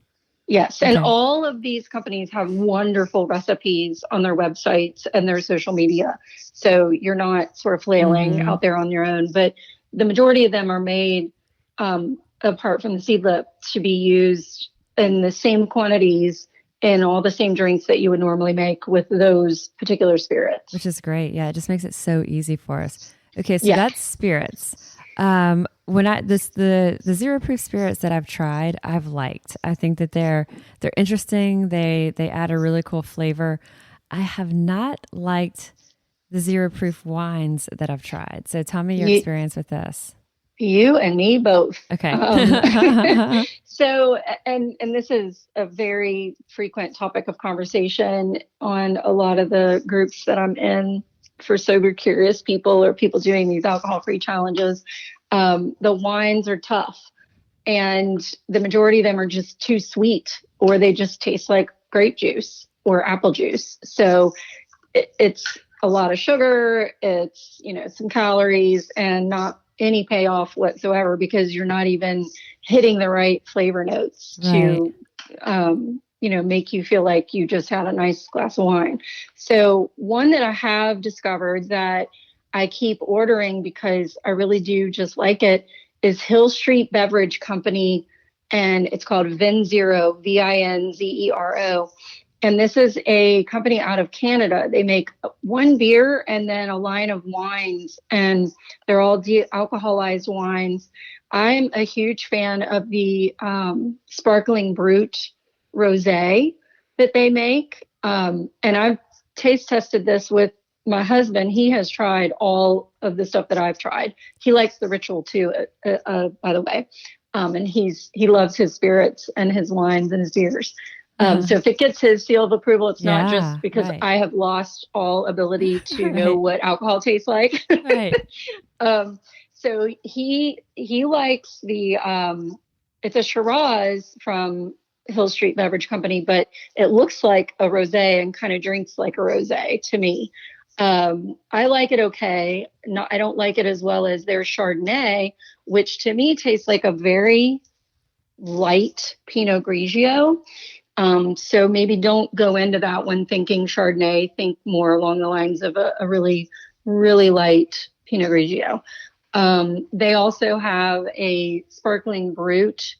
Yes. And all of these companies have wonderful recipes on their websites and their social media. So you're not sort of flailing out there on your own, but the majority of them are made, apart from the Seedlip, to be used in the same quantities in all the same drinks that you would normally make with those particular spirits. Which is great. Yeah. It just makes it so easy for us. Okay. So that's spirits. The zero proof spirits that I've tried, I've liked. I think that they're interesting. They add a really cool flavor. I have not liked the zero proof wines that I've tried. So tell me your experience with this. You and me both. Okay. So, and this is a very frequent topic of conversation on a lot of the groups that I'm in for sober curious people or people doing these alcohol-free challenges. The wines are tough, and the majority of them are just too sweet, or they just taste like grape juice or apple juice. So it's a lot of sugar. It's, some calories and not any payoff whatsoever, because you're not even hitting the right flavor notes to, make you feel like you just had a nice glass of wine. So one that I have discovered that I keep ordering because I really do just like it is Hill Street Beverage Company, and it's called Vinzero, Vinzero. And this is a company out of Canada. They make one beer and then a line of wines, and they're all de-alcoholized wines. I'm a huge fan of the Sparkling Brut Rosé that they make. And I've taste tested this with my husband. He has tried all of the stuff that I've tried. He likes the Ritual too, by the way. And he loves his spirits and his wines and his beers. So if it gets his seal of approval, it's not just because I have lost all ability to know what alcohol tastes like. So he likes the, it's a Shiraz from Hill Street Beverage Company, but it looks like a rosé and kind of drinks like a rosé to me. I like it okay. I don't like it as well as their Chardonnay, which to me tastes like a very light Pinot Grigio. So maybe don't go into that one thinking Chardonnay. Think more along the lines of a really, really light Pinot Grigio. They also have a Sparkling Brut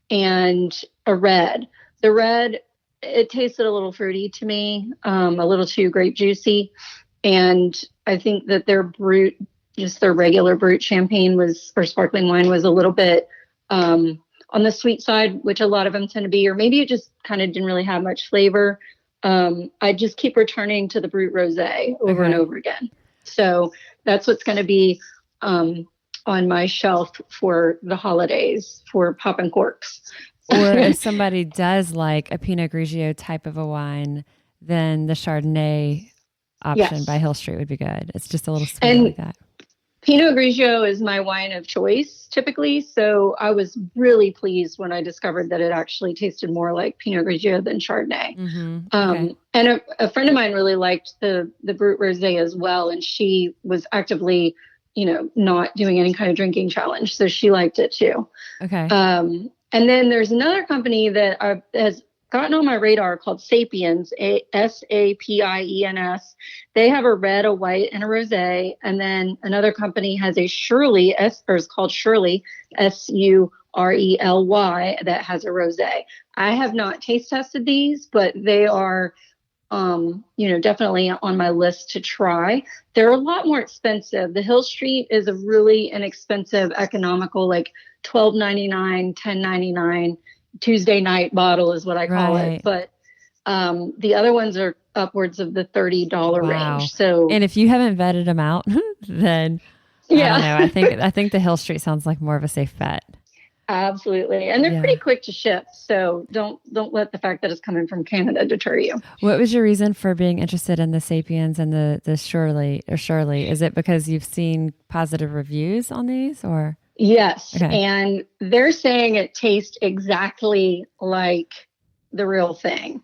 and a red. The red, it tasted a little fruity to me, a little too grape juicy. And I think that their Brut, just their regular Brut champagne or sparkling wine was a little bit on the sweet side, which a lot of them tend to be, or maybe it just kind of didn't really have much flavor. I just keep returning to the Brut Rosé over and over again. So that's what's going to be on my shelf for the holidays for popping corks. Or if somebody does like a Pinot Grigio type of a wine, then the Chardonnay option by Hill Street would be good. It's just a little sweet like that. Pinot Grigio is my wine of choice typically. So I was really pleased when I discovered that it actually tasted more like Pinot Grigio than Chardonnay. And a friend of mine really liked the Brut Rosé as well. And she was actively, not doing any kind of drinking challenge. So she liked it too. And then there's another company that has gotten on my radar called Sapiens, Sapiens. They have a red, a white, and a rosé. And then another company has a Shirley, or it's called Shirley, Surely, that has a rosé. I have not taste tested these, but they are, definitely on my list to try. They're a lot more expensive. The Hill Street is a really inexpensive, economical, like $12.99, $10.99 Tuesday night bottle is what I call it. But the other ones are upwards of the $30 range. So, and if you haven't vetted them out, then I don't know. I think the Hill Street sounds like more of a safe bet. Absolutely. And they're pretty quick to ship. So don't let the fact that it's coming from Canada deter you. What was your reason for being interested in the Sapiens and the Shirley? Is it because you've seen positive reviews on these or? Yes. Okay. And they're saying it tastes exactly like the real thing.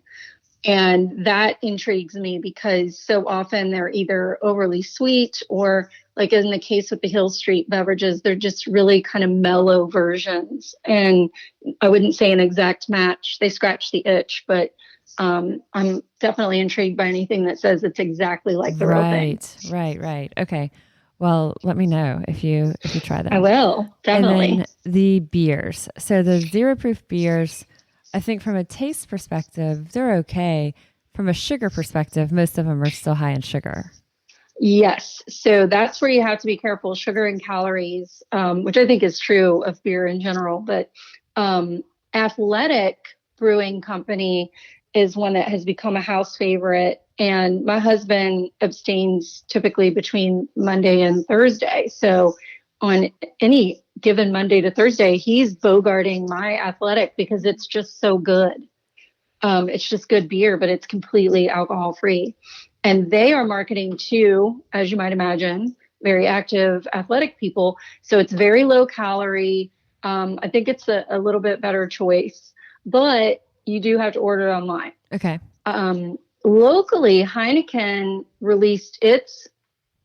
And that intrigues me because so often they're either overly sweet or, like in the case with the Hill Street beverages, they're just really kind of mellow versions. And I wouldn't say an exact match. They scratch the itch, but I'm definitely intrigued by anything that says it's exactly like the real thing. Right. Okay. Well, let me know if you try that. I will, definitely. And then the beers. So the zero proof beers, I think from a taste perspective, they're okay. From a sugar perspective, most of them are still high in sugar. Yes. So that's where you have to be careful, sugar and calories, which I think is true of beer in general. But Athletic Brewing Company is one that has become a house favorite. And my husband abstains typically between Monday and Thursday. So on any given Monday to Thursday, he's bogarting my Athletic because it's just so good. It's just good beer, but it's completely alcohol free. And they are marketing to, as you might imagine, very active athletic people. So it's very low calorie. I think it's a little bit better choice, but you do have to order it online. Okay. Locally, Heineken released its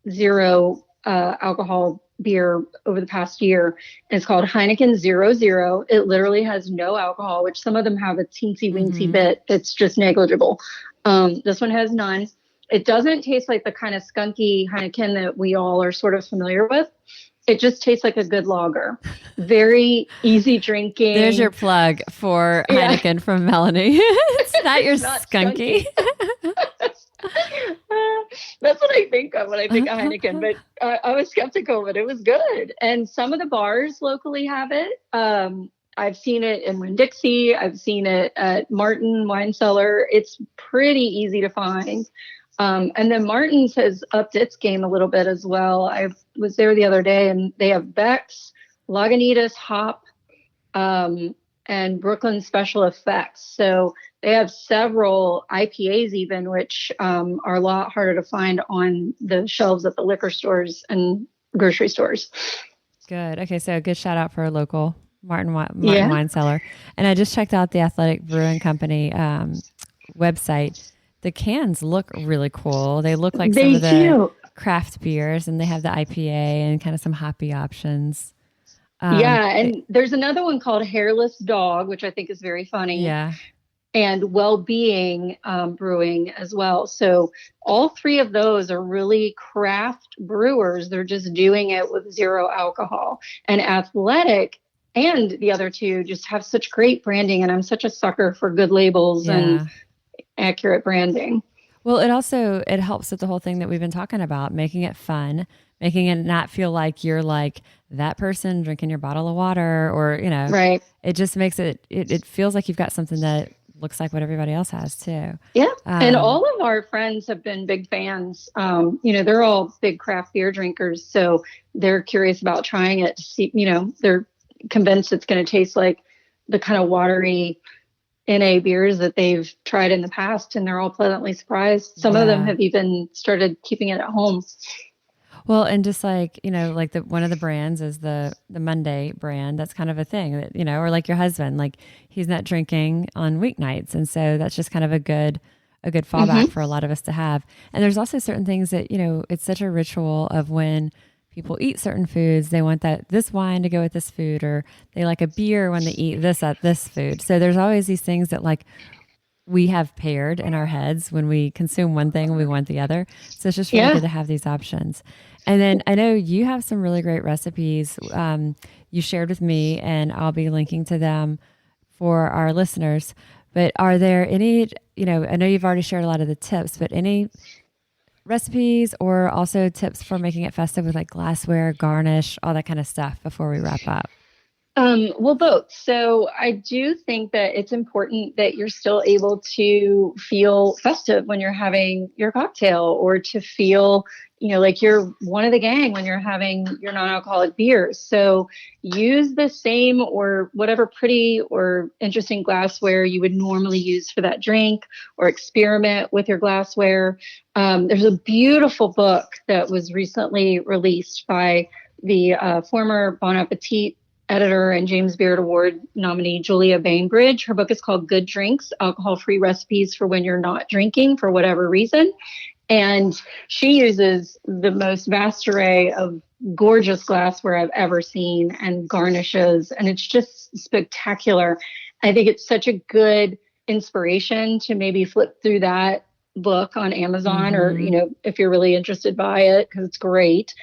zero alcohol beer over the past year. And it's called Heineken 00. It literally has no alcohol, which some of them have a teensy weensy bit. It's just negligible. This one has none. It doesn't taste like the kind of skunky Heineken that we all are sort of familiar with. It just tastes like a good lager. Very easy drinking. There's your plug for Heineken from Melanie. It's not your not skunky. That's what I think of when I think of Heineken, but I was skeptical, but it was good. And some of the bars locally have it. I've seen it in Winn-Dixie. I've seen it at Martin Wine Cellar. It's pretty easy to find. And then Martin's has upped its game a little bit as well. I was there the other day and they have Beck's, Lagunitas Hop, and Brooklyn Special Effects. So they have several IPAs even, which are a lot harder to find on the shelves at the liquor stores and grocery stores. Good. Okay, so a good shout out for a local Martin Wine Cellar. And I just checked out the Athletic Brewing Company website. The cans look really cool. They look like some of the craft beers, and they have the IPA and kind of some hoppy options. And there's another one called Hairless Dog, which I think is very funny. Yeah. And Well-Being Brewing as well. So all three of those are really craft brewers. They're just doing it with zero alcohol. And Athletic and the other two just have such great branding. And I'm such a sucker for good labels and accurate branding. Well, it helps with the whole thing that we've been talking about, making it fun, making it not feel like you're like that person drinking your bottle of water or, right. It just makes it feels like you've got something that looks like what everybody else has too. Yeah. And all of our friends have been big fans. They're all big craft beer drinkers. So they're curious about trying it to see, they're convinced it's going to taste like the kind of watery NA beers that they've tried in the past, and they're all pleasantly surprised. Some of them have even started keeping it at home. Well, and just like, like one of the brands is the Monday brand. That's kind of a thing that, or like your husband, like he's not drinking on weeknights. And so that's just kind of a good fallback for a lot of us to have. And there's also certain things that, it's such a ritual of when people eat certain foods. They want this wine to go with this food, or they like a beer when they eat this at this food. So there's always these things that like we have paired in our heads when we consume one thing and we want the other. So it's just really good to have these options. And then I know you have some really great recipes you shared with me, and I'll be linking to them for our listeners. But are there any, I know you've already shared a lot of the tips, but any recipes or also tips for making it festive with like glassware, garnish, all that kind of stuff before we wrap up? Well, both. So I do think that it's important that you're still able to feel festive when you're having your cocktail, or to feel, like you're one of the gang when you're having your non-alcoholic beers. So use the same or whatever pretty or interesting glassware you would normally use for that drink, or experiment with your glassware. There's a beautiful book that was recently released by the former Bon Appetit editor and James Beard Award nominee Julia Bainbridge. Her book is called Good Drinks, Alcohol-Free Recipes for When You're Not Drinking for Whatever Reason. And she uses the most vast array of gorgeous glassware I've ever seen, and garnishes, and it's just spectacular. I think it's such a good inspiration to maybe flip through that book on Amazon, or, if you're really interested, buy it because it's great.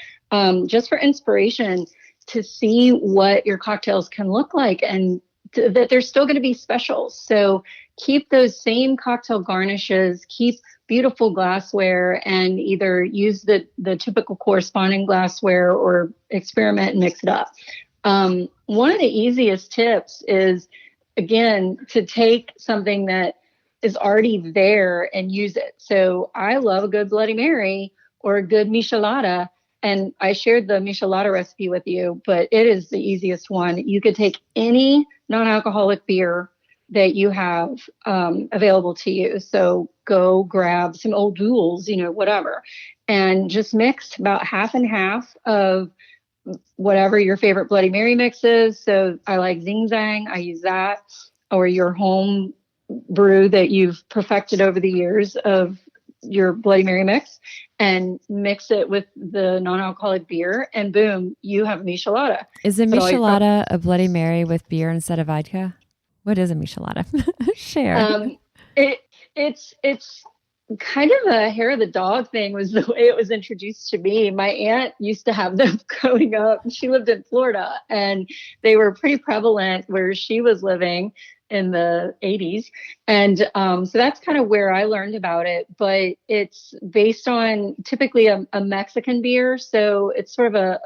Just for inspiration, to see what your cocktails can look like, and that they're still going to be special. So keep those same cocktail garnishes, keep beautiful glassware, and either use the typical corresponding glassware or experiment and mix it up. One of the easiest tips is, again, to take something that is already there and use it. So I love a good Bloody Mary or a good michelada. And I shared the michelada recipe with you, but it is the easiest one. You could take any non-alcoholic beer that you have available to you. So go grab some Old Duels, whatever, and just mix about half and half of whatever your favorite Bloody Mary mix is. So I like Zing Zang. I use that, or your home brew that you've perfected over the years of your Bloody Mary mix, and mix it with the non-alcoholic beer, and boom, you have a michelada. Is a michelada a Bloody Mary with beer instead of vodka? What is a michelada? Share. It's kind of a hair of the dog thing, was the way it was introduced to me. My aunt used to have them growing up. She lived in Florida, and they were pretty prevalent where she was living in the 80s. And so that's kind of where I learned about it. But it's based on typically a Mexican beer. So it's sort of a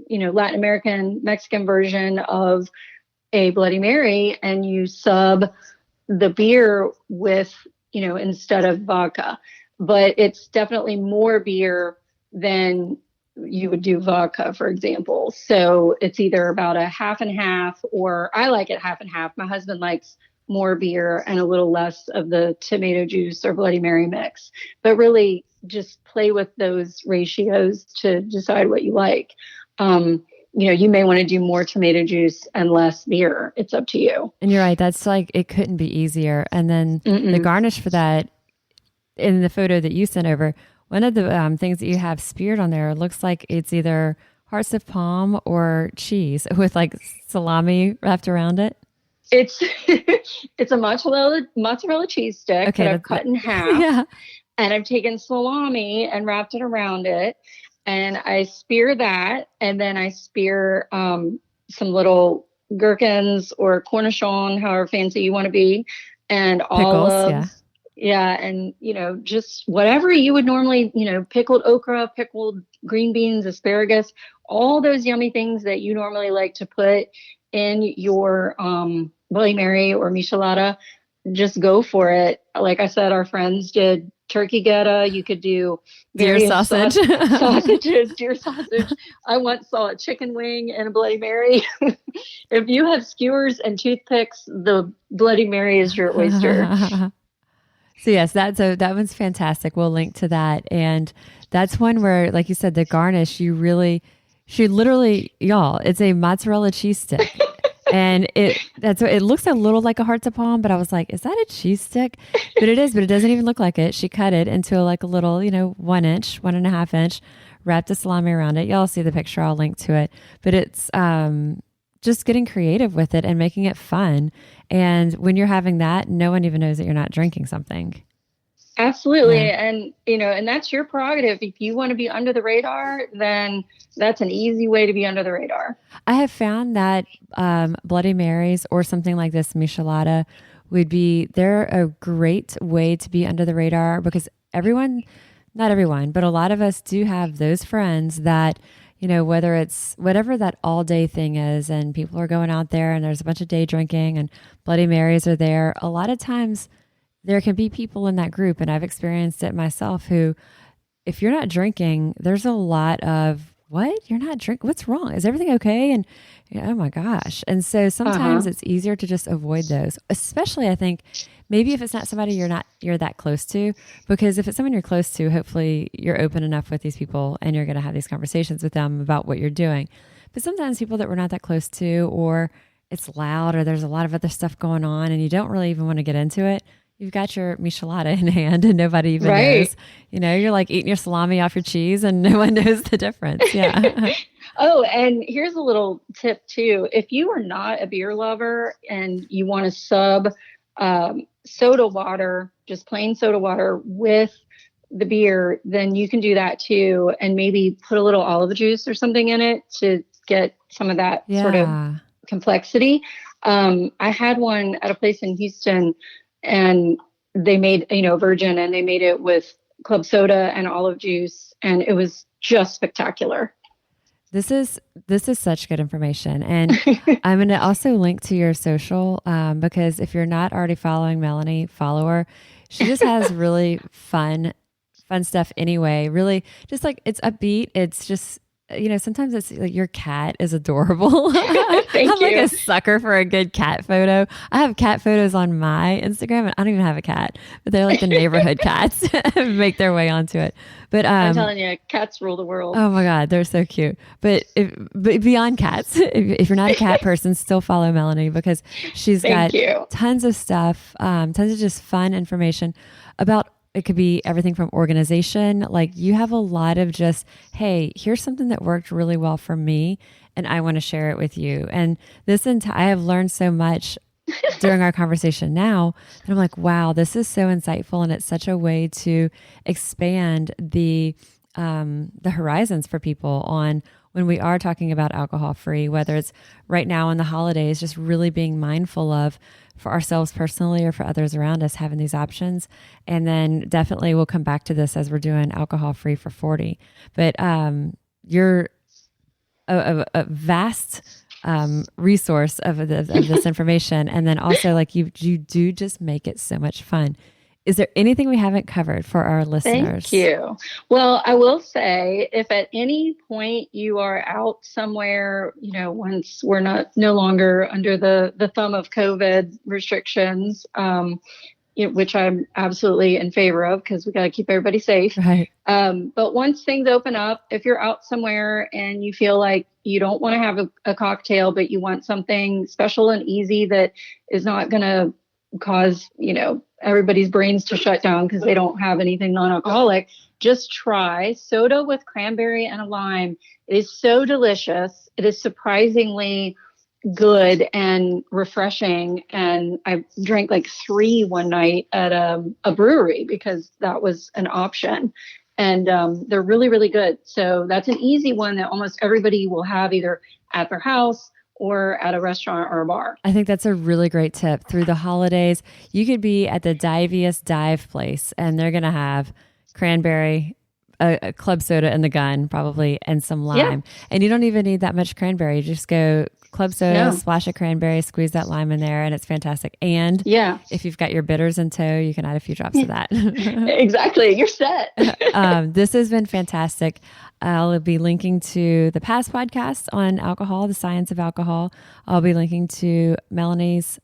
Latin American Mexican version of a Bloody Mary, and you sub the beer with, instead of vodka. But it's definitely more beer than you would do vodka, for example. So it's either about a half and half, or I like it half and half. My husband likes more beer and a little less of the tomato juice or Bloody Mary mix. But really just play with those ratios to decide what you like. You may want to do more tomato juice and less beer. It's up to you. And you're right. That's like, it couldn't be easier. And then the garnish for that, in the photo that you sent over, one of the things that you have speared on there looks like it's either hearts of palm or cheese with like salami wrapped around it. It's it's a mozzarella cheese stick that I've cut in half. Yeah. And I've taken salami and wrapped it around it. And I spear that, and then I spear some little gherkins or cornichon, however fancy you want to be, and olives. Yeah. And, just whatever you would normally, pickled okra, pickled green beans, asparagus, all those yummy things that you normally like to put in your Bloody Mary or michelada, just go for it. Like I said, our friends did turkey geta. You could do deer sausage, sausages, deer sausage. I once saw a chicken wing and a Bloody Mary. If you have skewers and toothpicks, the Bloody Mary is your oyster. So yes, that one's fantastic. We'll link to that. And that's one where, like you said, the garnish, she literally, y'all, it's a mozzarella cheese stick. And it looks a little like a heart to palm, but I was like, is that a cheese stick? But it is, but it doesn't even look like it. She cut it into like a little, 1 inch, 1.5 inch, wrap the salami around it. Y'all see the picture. I'll link to it. But it's just getting creative with it and making it fun. And when you're having that, no one even knows that you're not drinking something. Absolutely. Yeah. And, and that's your prerogative. If you want to be under the radar, then that's an easy way to be under the radar. I have found that Bloody Marys or something like this, michelada, they're a great way to be under the radar because not everyone, but a lot of us do have those friends that, whether it's whatever that all day thing is and people are going out there and there's a bunch of day drinking and Bloody Marys are there. A lot of times there can be people in that group, and I've experienced it myself, who, if you're not drinking, there's a lot of, what? You're not drinking? What's wrong? Is everything okay? And oh my gosh. And so sometimes it's easier to just avoid those, especially I think maybe if it's not somebody you're that close to, because if it's someone you're close to, hopefully you're open enough with these people and you're going to have these conversations with them about what you're doing. But sometimes people that we're not that close to, or it's loud, or there's a lot of other stuff going on and you don't really even want to get into it. You've got your michelada in hand and nobody even knows. You're like eating your salami off your cheese and no one knows the difference. Yeah. Oh, and here's a little tip too. If you are not a beer lover and you want to sub soda water, just plain soda water with the beer, then you can do that too. And maybe put a little olive juice or something in it to get some of that sort of complexity. I had one at a place in Houston, and they made, virgin, and they made it with club soda and olive juice. And it was just spectacular. This is such good information. And I'm going to also link to your social, because if you're not already following Melanie, follow her. She just has really fun stuff anyway. Really just like, it's upbeat. It's just, sometimes it's like your cat is adorable. I'm like a sucker for a good cat photo. I have cat photos on my Instagram, and I don't even have a cat, but they're like the neighborhood cats make their way onto it. But I'm telling you, cats rule the world. Oh my God, they're so cute. But beyond cats, if you're not a cat person, still follow Melanie, because she's got tons of stuff, tons of just fun information about. It could be everything from organization. Like, you have a lot of just, hey, here's something that worked really well for me, and I want to share it with you. And I have learned so much during our conversation now that I'm like, wow, this is so insightful, and it's such a way to expand the horizons for people on when we are talking about alcohol free, whether it's right now in the holidays, just really being mindful of, for ourselves personally or for others around us, having these options. And then definitely we'll come back to this as we're doing alcohol free for 40. But you're a vast resource of this information. And then also, like, you do just make it so much fun. Is there anything we haven't covered for our listeners? Thank you. Well, I will say, if at any point you are out somewhere, once we're no longer under the thumb of COVID restrictions, which I'm absolutely in favor of, because we got to keep everybody safe. Right. But once things open up, if you're out somewhere and you feel like you don't want to have a cocktail, but you want something special and easy that is not going to cause, everybody's brains to shut down because they don't have anything non-alcoholic, just try soda with cranberry and a lime. It is so delicious. It is surprisingly good and refreshing. And I drank like 3 one night at a brewery because that was an option. And they're really, really good. So that's an easy one that almost everybody will have either at their house or at a restaurant or a bar. I think that's a really great tip. Through the holidays, you could be at the diviest dive place and they're going to have cranberry, a club soda in the gun probably, and some lime. Yeah. And you don't even need that much cranberry. You just go club soda, splash of cranberry, squeeze that lime in there, and it's fantastic. And if you've got your bitters in tow, you can add a few drops of that. Exactly. You're set. This has been fantastic. I'll be linking to the past podcasts on alcohol, the science of alcohol. I'll be linking to Melanie's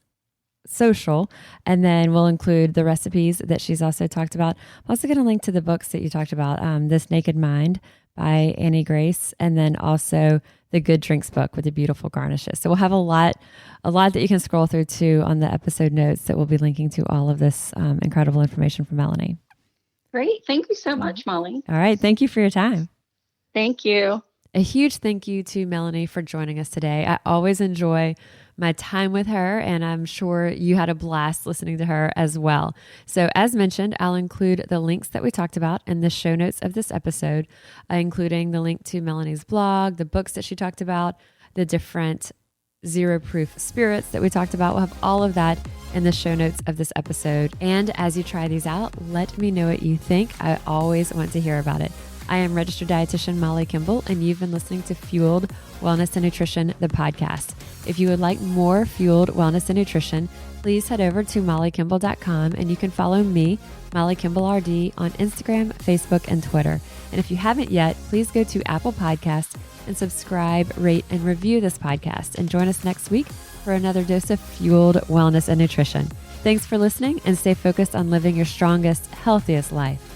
social, and then we'll include the recipes that she's also talked about. I'm also going to link to the books that you talked about, This Naked Mind by Annie Grace, and then also the Good Drinks book with the beautiful garnishes. So we'll have a lot that you can scroll through too on the episode notes that we'll be linking to all of this incredible information from Melanie. Great. Thank you so much, Molly. All right. Thank you for your time. Thank you. A huge thank you to Melanie for joining us today. I always enjoy my time with her, and I'm sure you had a blast listening to her as well. So as mentioned, I'll include the links that we talked about in the show notes of this episode, including the link to Melanie's blog, the books that she talked about, the different zero proof spirits that we talked about. We'll have all of that in the show notes of this episode. And as you try these out, let me know what you think. I always want to hear about it. I am registered dietitian Molly Kimball, and you've been listening to Fueled Wellness and Nutrition, the podcast. If you would like more Fueled Wellness and Nutrition, please head over to mollykimball.com, and you can follow me, Molly Kimball RD, on Instagram, Facebook, and Twitter. And if you haven't yet, please go to Apple Podcasts and subscribe, rate, and review this podcast. And join us next week for another dose of Fueled Wellness and Nutrition. Thanks for listening, and stay focused on living your strongest, healthiest life.